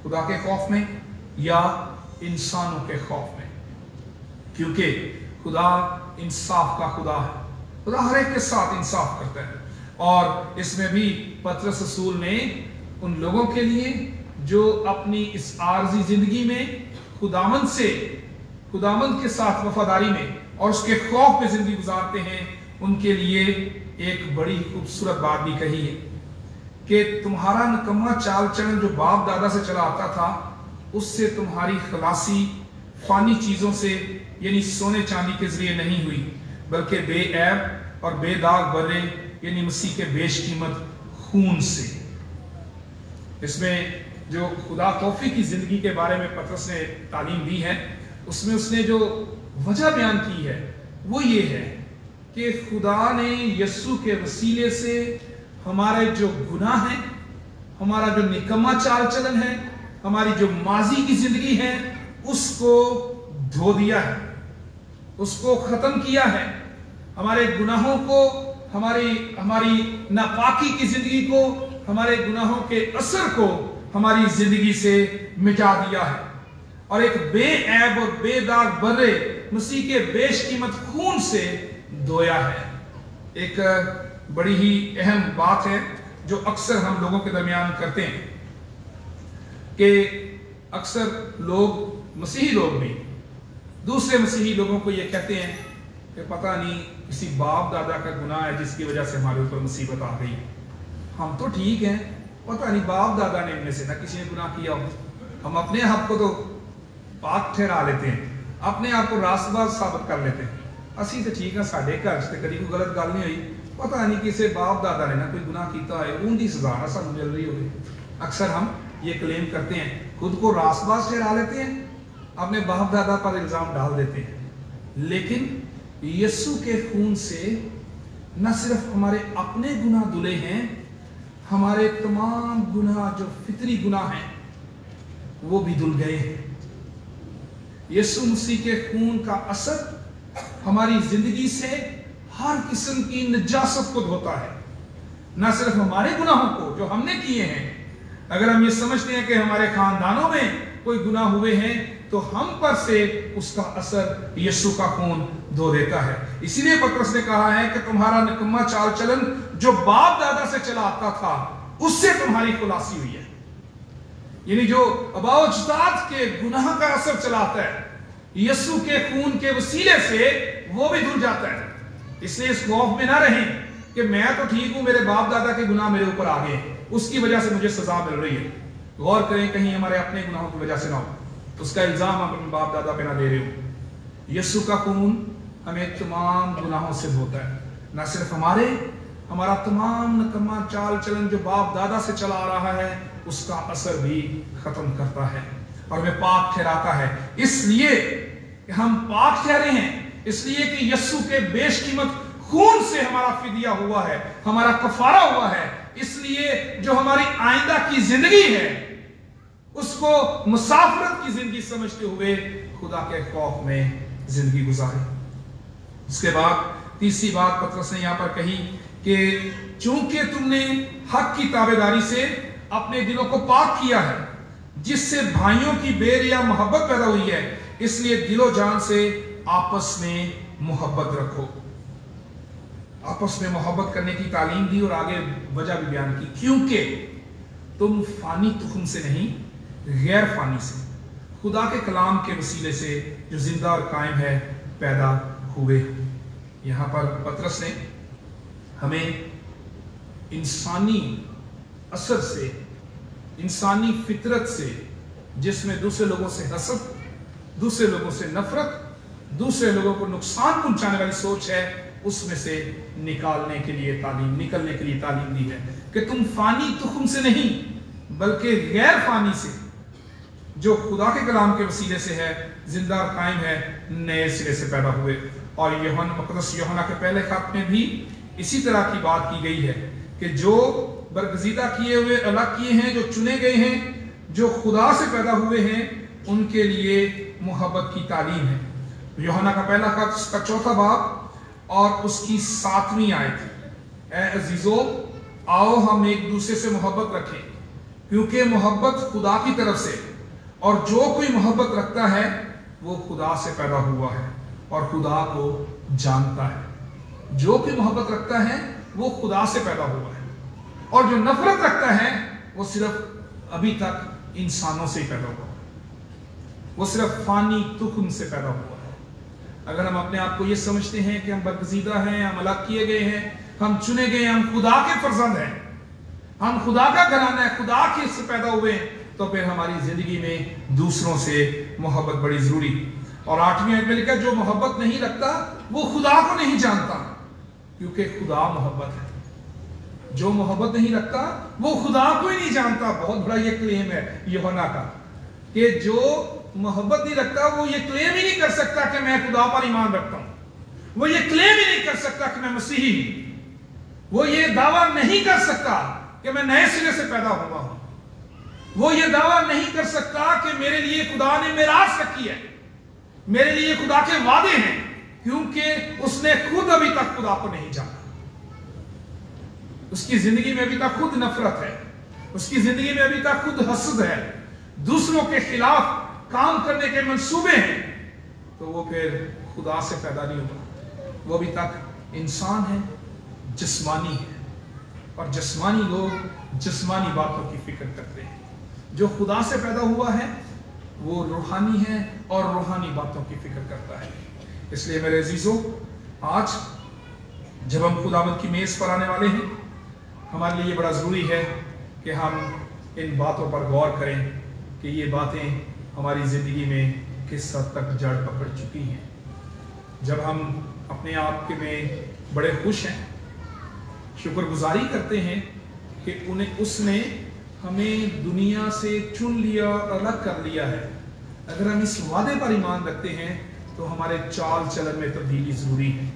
खुदा के खौफ में या इंसानों के खौफ में। क्योंकि खुदा इंसाफ का खुदा है, खुदा हर एक के साथ इंसाफ करता है। और इसमें भी पतरस रसूल ने उन लोगों के लिए जो अपनी इस आर्जी जिंदगी में खुदावंद के साथ वफादारी में और उसके खौफ में जिंदगी गुजारते हैं, उनके लिए एक बड़ी खूबसूरत बात भी कही है कि तुम्हारा निकम्मा चाल चलन जो बाप दादा से चला आता था, उससे तुम्हारी खलासी फानी चीजों से यानी सोने चांदी के जरिए नहीं हुई, बल्कि बेऐब और बेदाग बर्रे यानी मसीह के बेशकीमत खून से। इसमें जो खुदा खौफी की जिंदगी के बारे में पतरस ने तालीम दी है, उसमें उसने जो वजह बयान की है वो ये है कि खुदा ने यस्सु के वसीले से हमारे जो गुनाह हैं, हमारा जो निकम्मा चाल चलन है, हमारी जो माजी की जिंदगी है, उसको धो दिया है, उसको खत्म किया है। हमारे गुनाहों को, हमारी नापाकी की जिंदगी को, हमारे गुनाहों के असर को हमारी जिंदगी से मिटा दिया है और एक बेऐब और बेदाग बर्रे मसीह के बेशकीमत खून से धोया है। एक बड़ी ही अहम बात है जो अक्सर हम लोगों के दरमियान करते हैं कि अक्सर लोग, मसीही लोग भी दूसरे मसीही लोगों को ये कहते हैं कि पता नहीं किसी बाप दादा का गुनाह है जिसकी वजह से हमारे ऊपर मुसीबत आ गई। हम तो ठीक हैं, पता नहीं बाप दादा ने इनमें से ना किसी ने गुनाह किया हो। हम अपने आप को तो पाक ठहरा लेते हैं, अपने आप को रास्तबाज साबित कर लेते हैं। असी तो ठीक है, साढ़े घर से कभी कोई गलत गल नहीं हुई, पता नहीं किसी बाप दादा ने ना कोई गुनाह किया है, उनकी सजा ना सानू मिल रही होगी। अक्सर हम ये क्लेम करते हैं, खुद को रास्तबाज ठहरा लेते हैं, अपने बाप दादा पर इल्जाम डाल देते हैं। लेकिन यीशु के खून से न सिर्फ हमारे अपने गुनाह धुले हैं, हमारे तमाम गुनाह जो फितरी गुनाह हैं वो भी धुल गए हैं। यीशु मसीह के खून का असर हमारी जिंदगी से हर किस्म की नजासत को धोता है, न सिर्फ हमारे गुनाहों को जो हमने किए हैं। अगर हम ये समझते हैं कि हमारे खानदानों में कोई गुनाह हुए हैं तो हम पर से उसका असर यीशु का खून धो देता है। इसीलिए पतरस ने कहा है कि तुम्हारा निकम्मा चाल चलन जो बाप दादा से चला आता था उससे तुम्हारी खुलासी हुई है। यानी जो अबाउजदाद के गुनाह का असर चलाता है, यीशु के खून के वसीले से वो भी धुल जाता है। इसलिए इस खौफ में ना रहें कि मैं तो ठीक हूं, मेरे बाप दादा के गुनाह मेरे ऊपर आ गए, उसकी वजह से मुझे सजा मिल रही है। गौर करें कहीं हमारे अपने गुनाहों की वजह से ना हो, उसका इल्जाम आप अपने बाप दादा पे ना दे रहे हो। यीशु का खून हमें तमाम गुनाहों से धोता है, ना सिर्फ हमारा तमाम नकम्मा चाल चलन जो बाप दादा से चला आ रहा है उसका असर भी खत्म करता है और हमें पाक ठहराता है। इसलिए हम पाक ठहरे हैं, इसलिए कि यीशु के बेशकीमत खून से हमारा फिदिया हुआ है, हमारा कफारा हुआ है। इसलिए जो हमारी आइंदा की जिंदगी है उसको मुसाफरत की जिंदगी समझते हुए खुदा के खौफ में जिंदगी गुजारे। उसके बाद तीसरी बात पतरस ने यहां पर कही कि चूंकि तुमने हक की ताबेदारी से अपने दिलों को पाक किया है, जिससे भाइयों की बेरिया मोहब्बत पैदा हुई है, इसलिए दिलो जान से आपस में मोहब्बत रखो। आपस में मोहब्बत करने की तालीम दी और आगे वजह भी बयान की, क्योंकि तुम फानी तुखम से नहीं गैर फानी से खुदा के कलाम के वसीले से जो जिंदा और कायम है पैदा हुए। यहां पर पतरस ने हमें इंसानी असर से, इंसानी फितरत से, जिसमें दूसरे लोगों से हसद, दूसरे लोगों से नफरत, दूसरे लोगों को नुकसान पहुंचाने वाली सोच है, उसमें से निकलने के लिए तालीम दी है कि तुम फानी तुखम से नहीं बल्कि गैर फानी से जो खुदा के कलाम के वसीले से है, जिंदा और कायम है, नए सिरे से पैदा हुए। और यूहन्ना के पहले खत में भी इसी तरह की बात की गई है कि जो बरगजीदा किए हुए, अलग किए हैं, जो चुने गए हैं, जो खुदा से पैदा हुए हैं, उनके लिए मोहब्बत की तालीम है। यूहन्ना का पहला खत उसका 4था बाब और उसकी 7वीं आयत, ऐ अजीजों आओ हम एक दूसरे से मोहब्बत रखें, क्योंकि मोहब्बत खुदा की तरफ से, और जो कोई मोहब्बत रखता है वो खुदा से पैदा हुआ है और खुदा को जानता है। जो कोई मोहब्बत रखता है वो खुदा से पैदा हुआ है, और जो नफरत रखता है वो सिर्फ अभी तक इंसानों से ही पैदा हुआ है, वो सिर्फ फानी तुखम से पैदा हुआ है। अगर हम अपने आप को ये समझते हैं कि हम बरगजीदा हैं, हम अलग किए गए हैं, हम चुने गए, हम खुदा के फर्जंद हैं, हम खुदा का घराना है, खुदा के से पैदा हुए हैं, तो फिर हमारी जिंदगी में दूसरों से मोहब्बत बड़ी जरूरी। और 8वीं आयत में लिखा जो मोहब्बत नहीं रखता वो खुदा को नहीं जानता, क्योंकि खुदा मोहब्बत है। जो मोहब्बत नहीं रखता वो खुदा को ही नहीं जानता। बहुत बड़ा ये क्लेम है यूहन्ना का कि जो मोहब्बत नहीं रखता वो ये क्लेम ही नहीं कर सकता कि मैं खुदा पर ईमान रखता हूं, वो ये क्लेम ही नहीं कर सकता कि मैं मसीही हूं, वो ये दावा नहीं कर सकता कि मैं नए सिरे से पैदा हुआ हूं, वो ये दावा नहीं कर सकता कि मेरे लिए खुदा ने मिरास रखी है, मेरे लिए खुदा के वादे हैं, क्योंकि उसने खुद अभी तक खुदा को नहीं जाना। उसकी जिंदगी में अभी तक खुद नफरत है, उसकी जिंदगी में अभी तक खुद हसद है, दूसरों के खिलाफ काम करने के मंसूबे हैं, तो वो फिर खुदा से पैदा नहीं हुआ। वो अभी तक इंसान है, जिस्मानी है, और जिस्मानी लोग जिस्मानी बातों की फिक्र करते हैं। जो खुदा से पैदा हुआ है वो रूहानी है और रूहानी बातों की फिक्र करता है। इसलिए मेरे अजीजों, आज जब हम खुदावंद की मेज पर आने वाले हैं, हमारे लिए बड़ा ज़रूरी है कि हम इन बातों पर गौर करें कि ये बातें हमारी ज़िंदगी में किस हद तक जड़ पकड़ चुकी हैं। जब हम अपने आप के में बड़े खुश हैं, शुक्रगुजारी करते हैं कि उसने हमें दुनिया से चुन लिया, अलग कर लिया है, अगर हम इस वादे पर ईमान रखते हैं तो हमारे चाल चलन में तब्दीली ज़रूरी है।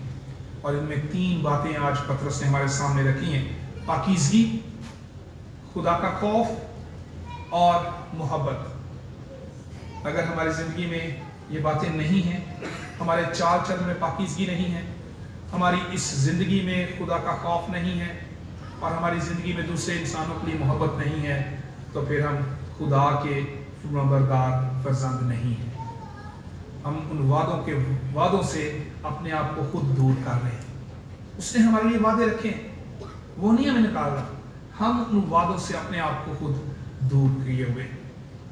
और इनमें 3 बातें आज पतरस ने हमारे सामने रखी हैं: पाकीज़गी, खुदा का खौफ और मोहब्बत। अगर हमारी ज़िंदगी में ये बातें नहीं हैं, हमारे चाल चलन में पाकीज़गी नहीं है, हमारी इस ज़िंदगी में खुदा का खौफ नहीं है और हमारी ज़िंदगी में दूसरे इंसानों के लिए मोहब्बत नहीं है, तो फिर हम खुदा के फरमाबरदार फर्जंद नहीं हैं। हम उन वादों से अपने आप को खुद दूर कर रहे हैं। उसने हमारे लिए वादे रखे हैं, वो नहीं हमें निकाल रहा, हम उन वादों से अपने आप को खुद दूर किए हुए।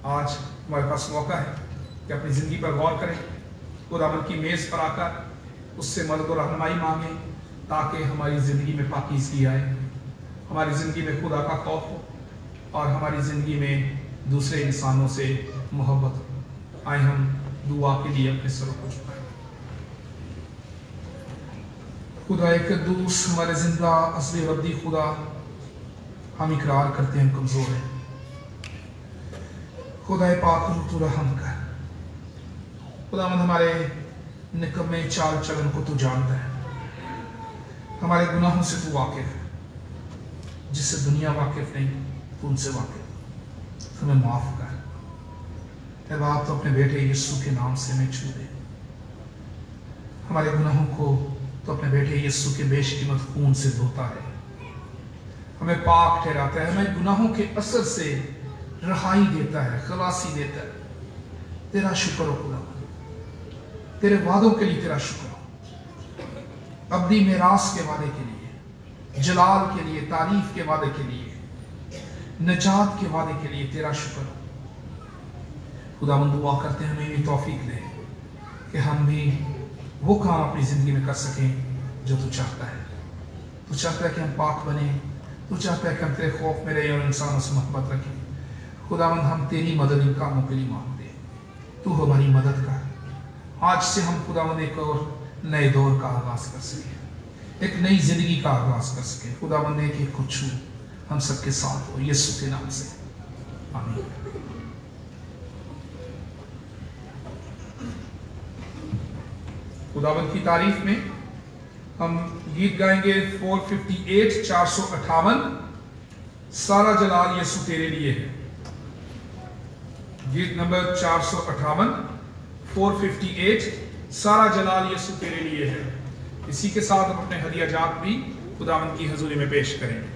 आज हमारे पास मौका है कि अपनी ज़िंदगी पर गौर करें, खुदावंद की मेज़ पर आकर उससे मदद और रहनुमाई मांगें, ताकि हमारी ज़िंदगी में पाकीज़गी आए, हमारी ज़िंदगी में खुदा का खौफ हो और हमारी ज़िंदगी में दूसरे इंसानों से मोहब्बत हो। आए हम दुआ के लिए अपने सरों को झुकाएं। खुदा एक कद्दूस, हमारे जिंदा असली रब्बी खुदा, हम इकरार करते हैं कमज़ोर हैं। खुदा पाक तू रहम कर। खुदावंद हमारे निकम्मे चाल चलन को तू जानता है, हमारे गुनाहों से तू वाकिफ है, जिससे दुनिया वाकिफ नहीं, तू उनसे वाकिफ। हमें माफ़ कर। ए बाप, तो अपने बेटे यीशु के नाम से हमें छू दे। हमारे गुनाहों को तो अपने बेटे यीशु के बेशकीमत खून से धोता है, हमें पाक ठहराता है, हमें गुनाहों के असर से रहाई देता है, खलासी देता है। तेरा शुक्र हो खुदा, तेरे वादों के लिए तेरा शुक्र हो, अपनी मेरास के वादे के लिए, जलाल के लिए, तारीफ के वादे के लिए, नजात के वादे के लिए तेरा शुक्र हो। खुदावंद दुआ करते हैं हमें ये तौफीक दे कि हम भी वो काम अपनी ज़िंदगी में कर सकें जो तू चाहता है। तू चाहता है कि हम पाक बने, तू चाहता है कि हम तेरे खौफ में रहें और इंसानों से मोहब्बत रखें। खुदावंद हम तेरी मदद इन कामों के लिए मांगते हैं, तू हमारी मदद कर। आज से हम खुदावंद एक और नए दौर का आगाज़ कर सकें, एक नई ज़िंदगी का आगाज़ कर सकें। खुदावंद एक कुछ हम सबके साथ हो, यीशु के नाम से, आमीन। खुदावंद की तारीफ में हम गीत गाएंगे 458 458, सारा जलाल यीशु तेरे लिए है। गीत नंबर 458 458, सारा जलाल यीशु तेरे लिए है। इसी के साथ हम अपने हदिया जात भी खुदावंद की हजूरी में पेश करेंगे।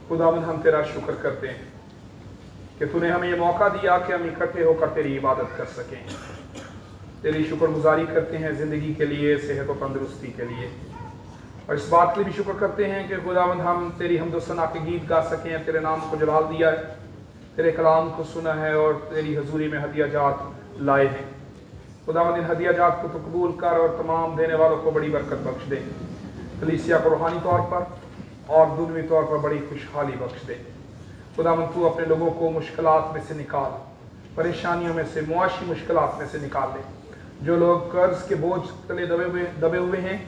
खुदावंद हम तेरा शुक्र करते हैं कि तूने हमें ये मौका दिया कि हम इकट्ठे होकर तेरी इबादत कर सकें। तेरी शुक्रगुजारी करते हैं ज़िंदगी के लिए, सेहत और तंदुरुस्ती के लिए, और इस बात के लिए भी शुक्र करते हैं कि खुदावंद हम तेरी हमदो सना के गीत गा सकें, तेरे नाम को जलाल दिया है, तेरे कलाम को सुना है और तेरी हजूरी में हदिया जात लाए हैं। खुदावंद इन हदिया जात को तो कबूल कर और तमाम देने वालों को बड़ी बरकत बख्श दे। कलीसिया को रूहानी तौर पर और दुनियावी तौर पर बड़ी खुशहाली बख्श दे। खुदावंद तू अपने लोगों को मुश्किलात में से निकाल, परेशानियों में से, मुआशी मुश्किलात में से निकाल दे। जो लोग कर्ज के बोझ तले दबे हुए हैं,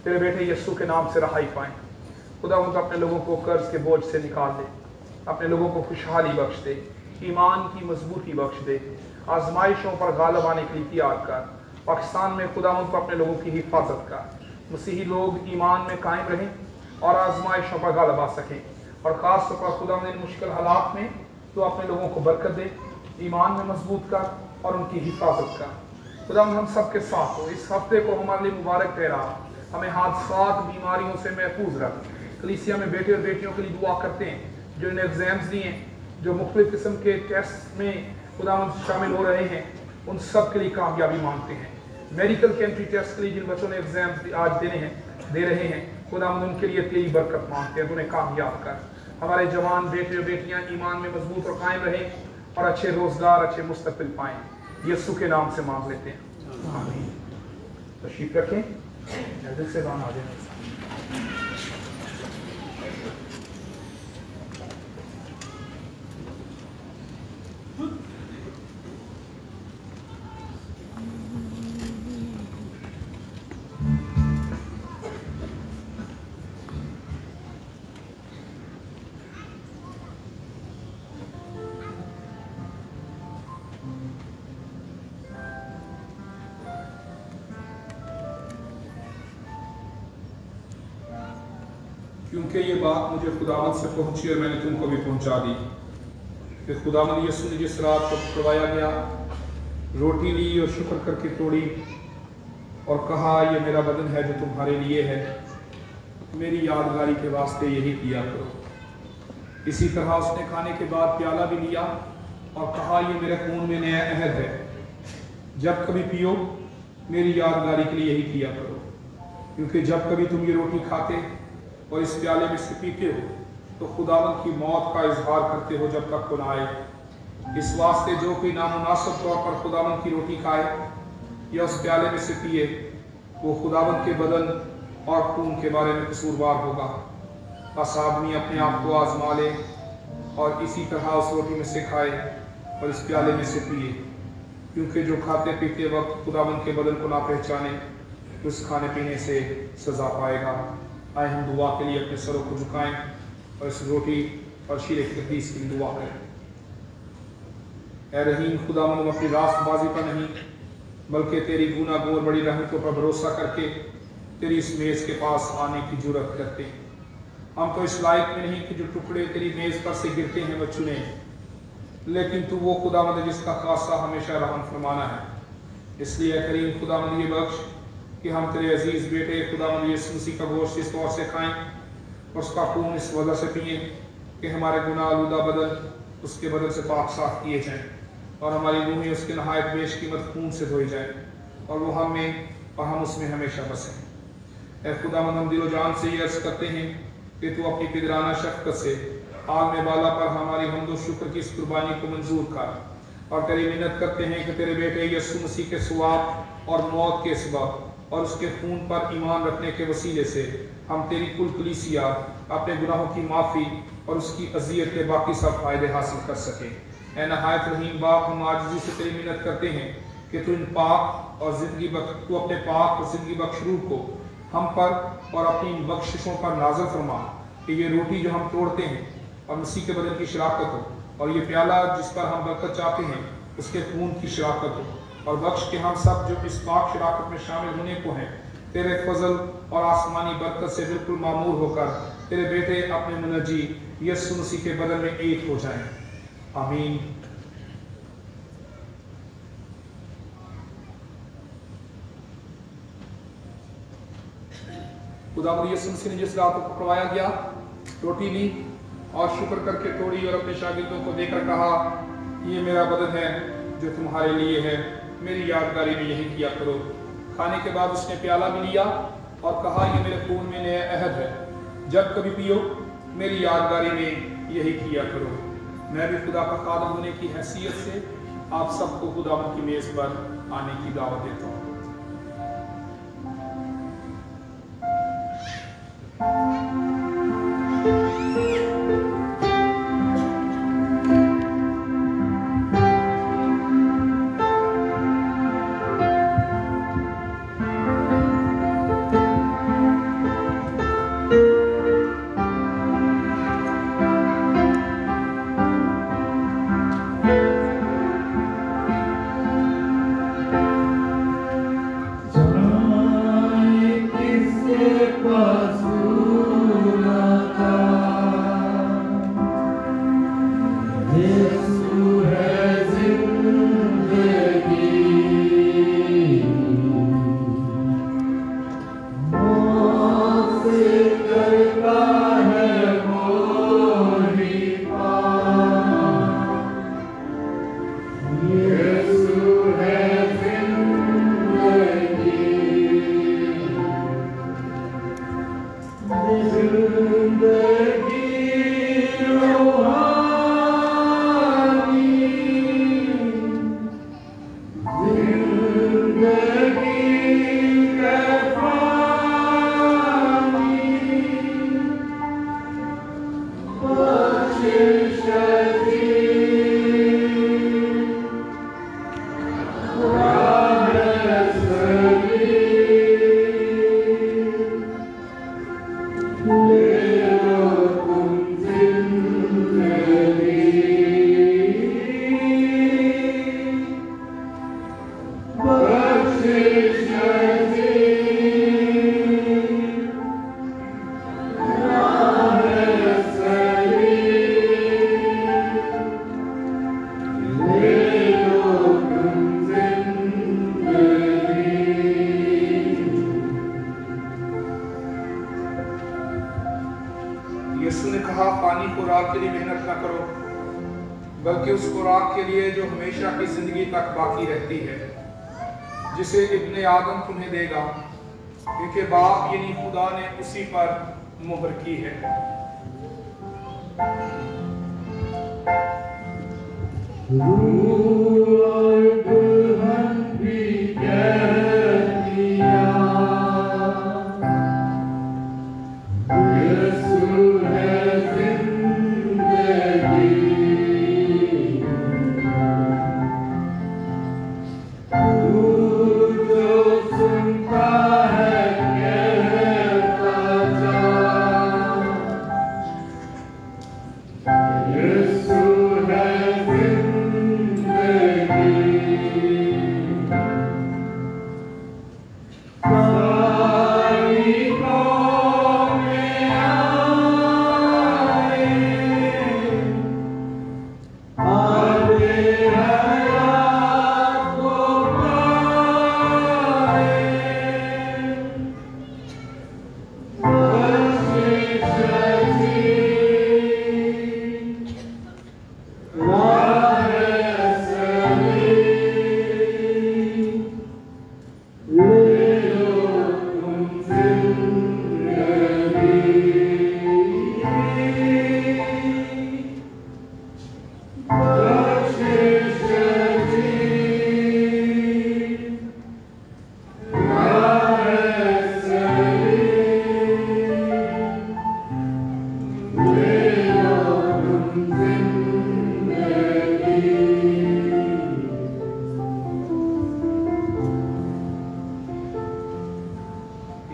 तेरे बेटे यीशु के नाम से रहाई पाएं। खुदावंद अपने लोगों को कर्ज के बोझ से निकाल दे, अपने लोगों को खुशहाली बख्श दे, ईमान की मजबूती बख्श दे, आजमाइशों पर गालिब आने के लिए तैयार कर। पाकिस्तान में खुदावंद अपने लोगों की हिफाजत कर। मसीही लोग ईमान में कायम रहें और आजमाइशों पर गालिब आ सकें, और ख़ास तौर पर खुदा इन मुश्किल हालात में तो अपने लोगों को बरकत दे, ईमान में मजबूत कर और उनकी हिफाजत कर। खुदा हम सब के साथ हो। इस हफ्ते को हमारे लिए मुबारक ठहरा, हमें हादसात बीमारियों से महफूज रख। कलीसिया में बेटे और बेटियों के लिए दुआ करते हैं जो इन्हें एग्जाम्स दिए हैं, जो मुख्तलिफ किस्म के टेस्ट में खुदा शामिल हो रहे हैं, उन सब के लिए कामयाबी मांगते हैं। मेडिकल के एंट्री टेस्ट के लिए जिन बच्चों ने एग्जाम आज दे रहे हैं, खुदा उनके लिए तेरी बरकत मांगते हैं, उन्हें कामयाब कर। हमारे जवान बेटे और बेटियां ईमान में मजबूत और कायम रहें और अच्छे रोजगार, अच्छे मुस्तकबिल पाएं। यीशु के नाम से मांग लेते हैं, आमीन। तशरीफ रखें, जल्दी से आ जाए। क्योंकि ये बात मुझे खुदावंद से पहुंची और मैंने तुमको भी पहुंचा दी कि खुदावंद यीशु ने जिस रात को पकड़वाया गया, रोटी ली और शुक्र करके तोड़ी और कहा, ये मेरा बदन है जो तुम्हारे लिए है, मेरी यादगारी के वास्ते यही किया करो। इसी तरह उसने खाने के बाद प्याला भी लिया और कहा, ये मेरे खून में नया अहद है, जब कभी पियो मेरी यादगारी के लिए यही किया करो। क्योंकि जब कभी तुम ये रोटी खाते और इस प्याले में से पीते हो तो खुदावंद की मौत का इजहार करते हो जब तक वो न आए। इस वास्ते जो कोई नामुनासिब तौर पर खुदावंद की रोटी खाए या उस प्याले में से पिए, वो खुदावंद के बदन और खून के बारे में कसूरवार होगा। बस आदमी अपने आप को आजमा ले और इसी तरह उस रोटी में से खाए और इस प्याले में से पिए, क्योंकि जो खाते पीते वक्त खुदावंद के बदन को ना पहचाने, उस खाने पीने से सजा पाएगा। आए हम दुआ के लिए अपने सरों को झुकाएं और इस रोटी और शीरे की तकदीस की दुआ करें। ऐ रहीम खुदावंद, हम अपनी रास्तबाजी पर नहीं बल्कि तेरी गुनाहगार बड़ी रहमतों पर भरोसा करके तेरी इस मेज़ के पास आने की जुर्रत करते हैं। हम तो इस लायक में नहीं कि जो टुकड़े तेरी मेज़ पर से गिरते हैं वह चुने, लेकिन तू वो खुदावंद है जिसका खासा हमेशा रहम फरमाना है। इसलिए करीम खुदावंद ये बख्श कि हम तेरे अजीज बेटे खुदावंद यीशु मसीह का गोश्त इस तौर से खाएं और उसका खून इस वजह से पिए कि हमारे गुनाह आलूदा बदन उसके बदन से पाक साफ किए जाएं और हमारी रूहें उसके नहायत बेशकीमत खून से धोई जाए और वो हम में और हम उसमें हमेशा बसें। ऐ खुदावंद, हम दिलो जान से ये अर्ज करते हैं कि तू अपनी पिदराना शफ़क़त से आग में बाला पर हमारी हम्द व शुक्र की इस कुर्बानी को मंजूर कर और तेरी मिन्नत करते हैं कि तेरे बेटे यीशु मसीह के सवाब और मौत के सबब और उसके खून पर ईमान रखने के वसीले से हम तेरी कुल कलीसिया अपने गुनाहों की माफ़ी और उसकी अज़ियत के बाकी सब फायदे हासिल कर सकें। ऐ नहायत रहीम बाप, हम आजिज़ी से तेरी मिन्नत करते हैं कि तू इन पाक और तू अपने पाक और ज़िंदगी बख्श रूह को हम पर और अपनी बख्शिशों पर नाज़िल फरमा कि ये रोटी जो हम तोड़ते हैं और मसीह के बदन की शराकत हो और ये प्याला जिस पर हम बरकत चाहते हैं उसके खून की शराकत हो और बख्श के हम सब जो इस पाक शराकत में शामिल होने को हैं तेरे फजल और आसमानी बरकत से बिल्कुल मामूर होकर तेरे बेटे अपने मुनजी यीशु मसीह के बदन में एक हो जाएं। आमीन। खुदावंद यीशु मसीह ने जिस रात को पकड़वाया गया, रोटी ली और शुक्र करके तोड़ी और अपने शागिर्दों को देकर कहा, ये मेरा बदन है जो तुम्हारे लिए है, मेरी यादगारी में यही किया करो। खाने के बाद उसने प्याला भी लिया और कहा, ये मेरे खून में नया अहद है, जब कभी पियो मेरी यादगारी में यही किया करो। मैं भी खुदा का खादम होने की हैसियत से आप सबको खुदावंद की मेज़ पर आने की दावत देता हूँ। बल्कि उस खुराक के लिए जो हमेशा की जिंदगी तक बाकी रहती है, जिसे इब्ने आदम तुम्हें देगा, क्योंकि बाप यानी खुदा ने उसी पर मुहर की है। दुल्हन भी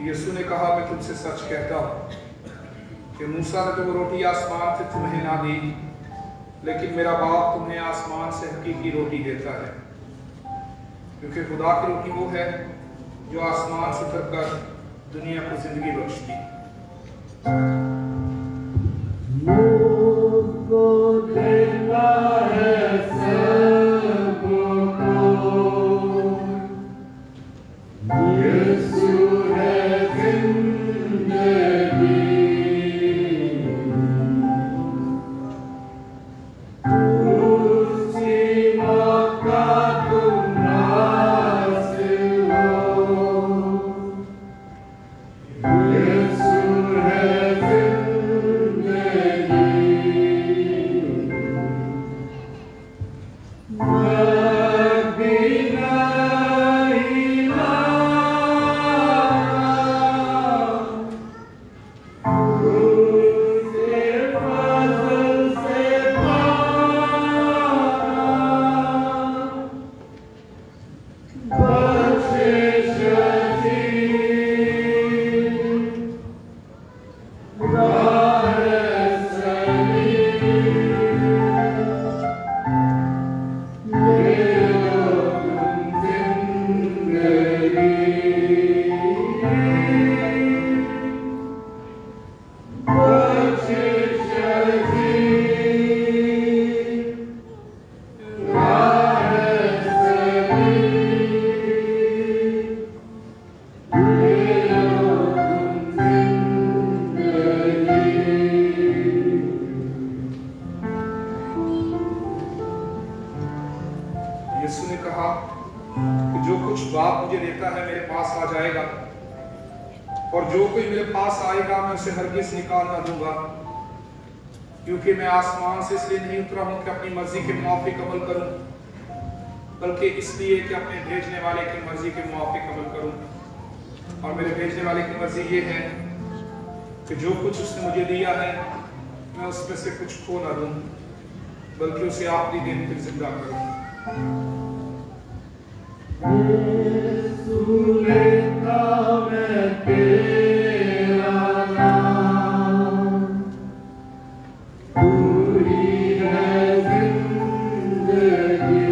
यीशु ने कहा, मैं तुमसे सच कहता हूं कि मूसा ने तो वो रोटी आसमान से तुम्हें ना दी, लेकिन मेरा बाप तुम्हें आसमान से हकीकी रोटी देता है, क्योंकि खुदा की रोटी वो है जो आसमान से उतरकर दुनिया को जिंदगी बख्शती। यीशु ने कहा कि जो कुछ बाप मुझे देता है मेरे पास आ जाएगा, और जो कोई मेरे पास आएगा मैं उसे हरगिज़ निकाल ना दूंगा, क्योंकि मैं आसमान से इसलिए नहीं उतरा हूं कि अपनी मर्जी के मुआफिक अमल करूं, बल्कि इसलिए कि अपने भेजने वाले की मर्जी के मुआफिक अमल करूं। और मेरे भेजने वाले की मर्जी ये है कि जो कुछ उसने मुझे दिया है मैं उसमें से कुछ खो ना दूं, बल्कि उसे आखिरी दिन फिर जिंदा करूं। पूरी है जिंदगी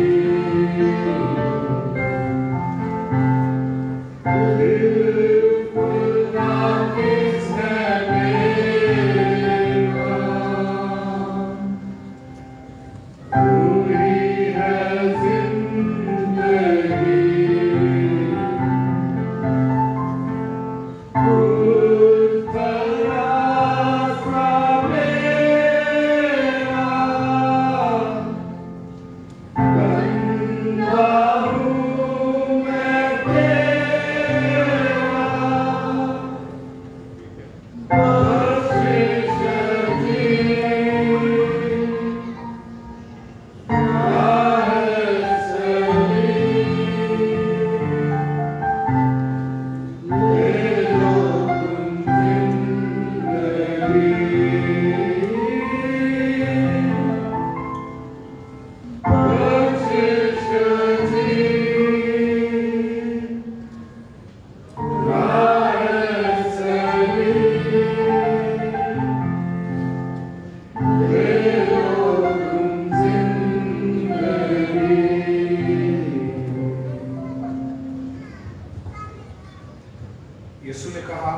यीशु ने कहा,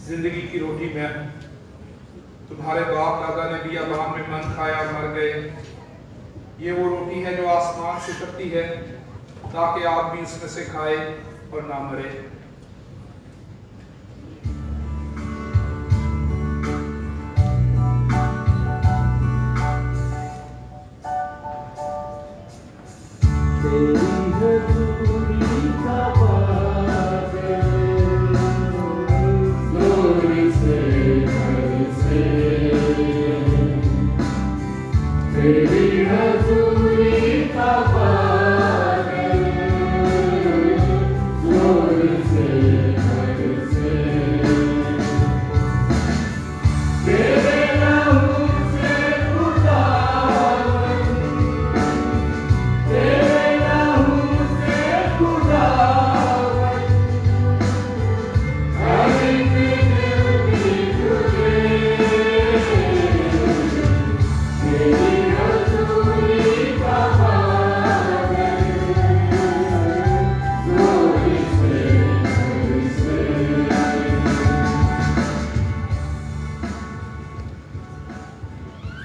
जिंदगी की रोटी मैं हूं। तुम्हारे बाप दादा ने बियाबान में मन खाया और मर गए। ये वो रोटी है जो आसमान से उतरती है, ताकि आप भी उसमें से खाए और ना मरे।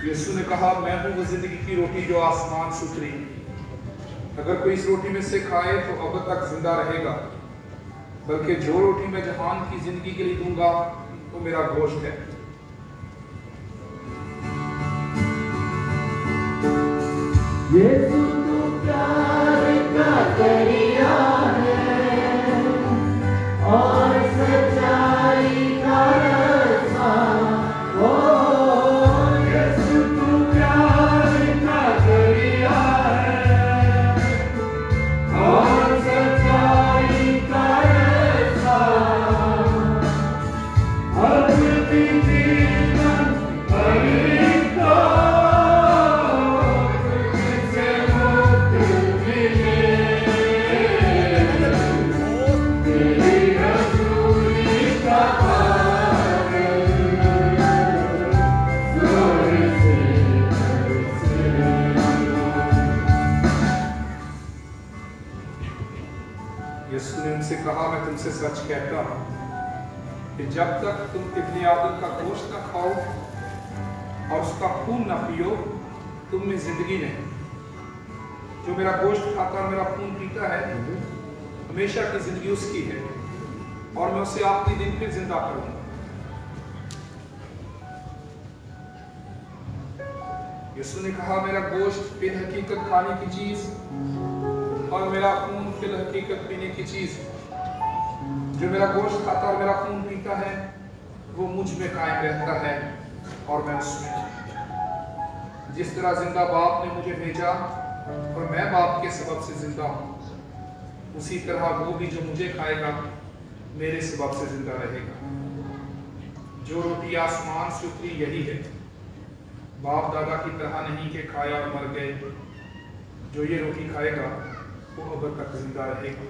यीशु ने कहा, मैं हूं वो जिंदगी की रोटी जो आसमान से उतरी। अगर कोई इस रोटी में से खाए तो अब तक जिंदा रहेगा, बल्कि जो रोटी मैं जहान की जिंदगी के लिए दूंगा वो मेरा गोश्त है। यीशु तू प्यार का दरिया है और सच्चाई का रास्ता। ओ यीशु तू प्यार का दरिया है और सच्चाई का रास्ता। अब भी जीवन फरिश्ता यीशु ने उनसे कहा, मैं तुमसे सच कहता हूं कि जब तक तुम इब्ने आदम का गोश्त न खाओ और उसका खून न पियो, तुम में जिंदगी नहीं। जो मेरा गोश्त खाता और मेरा खून पीता है, हमेशा की जिंदगी उसकी है और मैं उसे आखिरी दिन फिर जिंदा करूंगा। यीशु ने कहा, मेरा गोश्त फिल हकीकत खाने की चीज और मेरा खून फिल हकीकत पीने की चीज। जो मेरा गोश्त खाता और मेरा खून पीता है, वो मुझ में कायम रहता है और मैं उसमें। जिस तरह जिंदा बाप ने मुझे भेजा और मैं बाप के सबब से जिंदा हूं, उसी तरह वो भी जो मुझे खाएगा मेरे सबब से जिंदा रहेगा। जो रोटी आसमान से उतरी यही है, बाप दादा की तरह नहीं कि खाया और मर गए। जो ये रोटी खाएगा वो अब तक जिंदा रहेगा।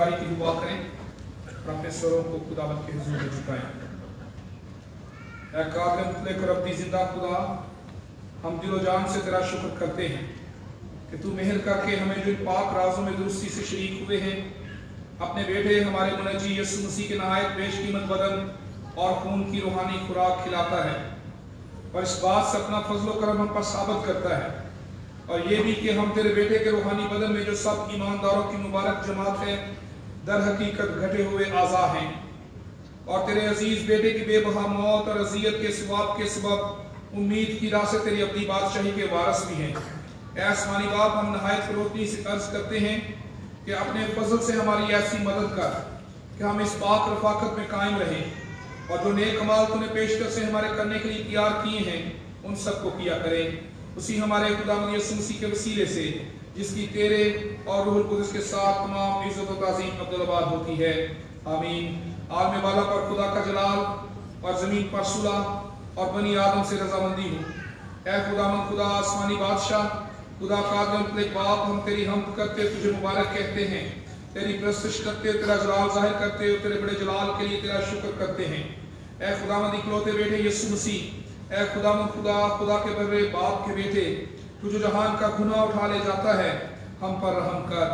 शुक्रगुजारी की दुआ करें और अपने स्वरों को खुदावंद के हुजूर में झुकाएं। ऐ कादिर मुतलक और अब्दी जिंदा खुदा, हम दिलो जान से तेरा शुक्र करते हैं कि तू मेहर करके हमें जो पाक राजों में दुरुस्ती से शरीक हुए हैं, अपने बेटे हमारे मुनजी यीशु मसीह के नहायत बेशकीमत बदन और खून की रूहानी खुराक खिलाता है और इस बात से अपना फजलो करम हम पर साबित करता है, और ये भी कि हम तेरे बेटे के रूहानी बदन में जो सब ईमानदारों की मुबारक जमात है दर हकीकत घटे हुए आज़ा हैं और तेरे अजीज बेटे की बेबहा मौत और अजियत के सवाब के सबब उम्मीद की राह से तेरी अपनी बादशाही के वारस भी हैं। ऐ आसमानी बाप, हम नहायत रोशनी से अर्ज करते हैं कि अपने फजल से हमारी ऐसी मदद कर कि हम इस पाक रफाकत में कायम रहें और जो नेक कमाल तूने पेशकर से हमारे करने के लिए तैयार किए हैं उन सबको किया करें। उसी हमारे खुदावंद यीशु मसीह के वसीले से जिसकी तेरे और रूहुल कुद्दुस के साथ तमाम इज्जत और ताज़ीम अब्दुल्लाबाद होती है, आमीन। आलम बाला पर खुदा का जलाल और ज़मीन पर सुलह और बनी आदम से रजामंदी हो। ऐ खुदावंद खुदा आसमानी बादशाह, खुदा कादिर मुतलक बाप, हम तेरी हमद करते तुझे मुबारक कहते हैं, तेरी प्रस्तुश करते, तेरा जलाल जाहिर करते और तेरे बड़े जलाल के लिए तेरा शुक्र करते हैं। ऐ खुदावंद इकलौते बेटे यीशु मसीह, ऐ खुदावंद खुदा, खुदा के बर्रे बाप के बेटे, तू जो जहान का गुनाह उठा ले जाता है हम पर रहम कर।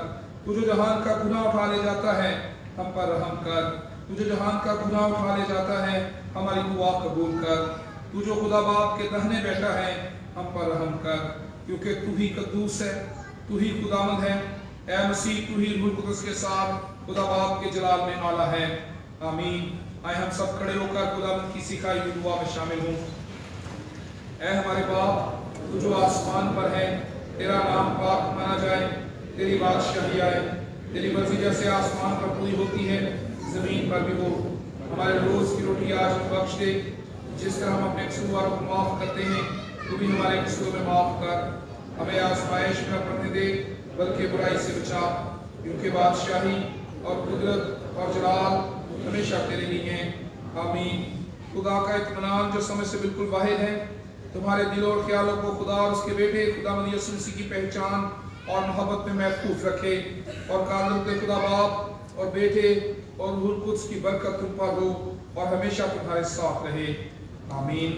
तू जो जहान का गुनाह उठा ले जाता है हम पर रहम कर। तू जो जहान का गुनाह उठा ले जाता है हमारी दुआ कबूल कर। तू जो खुदा बाप के दाहिने बैठा है हम पर रहम कर, क्योंकि तू ही कद्दूस है, तू ही खुदावंद है। ऐ मसीह, तू ही रूह कुद्दुस के साथ खुदा बाप के जलाल में आला है, आमीन। आए हम सब खड़े होकर खुदावंद की सिखाई हुई दुआ में शामिल हों। ऐ हमारे बाप, तू जो आसमान पर है, तेरा नाम पाक माना जाए, तेरी बादशाही आए, तेरी मर्जी जैसे आसमान पर पूरी होती है जमीन पर भी हो। हमारे रोज की रोटी आज हमें बख्श दे, जिस तरह हम अपने कसूरवारों को माफ करते हैं तू भी हमारे कसूरों में माफ कर। हमें आजमाइश में पड़ने दे, बल्कि बुराई से बचा, क्योंकि बादशाही और कुदरत और जलाल हमेशा तेरे ही हैं, आमीन। खुदा का इत्मीनान जो समझ से बिल्कुल वाहिद है तुम्हारे दिलों और ख्यालों को खुदा और उसके बेटे खुदावंद यीशु मसीह की पहचान और मोहब्बत में महफूज रखे, और कादिर खुदा बाप और बेटे और रूहुल कुद्दुस की बरकत तुम पर हो और हमेशा तुम्हारे साथ रहे, आमीन।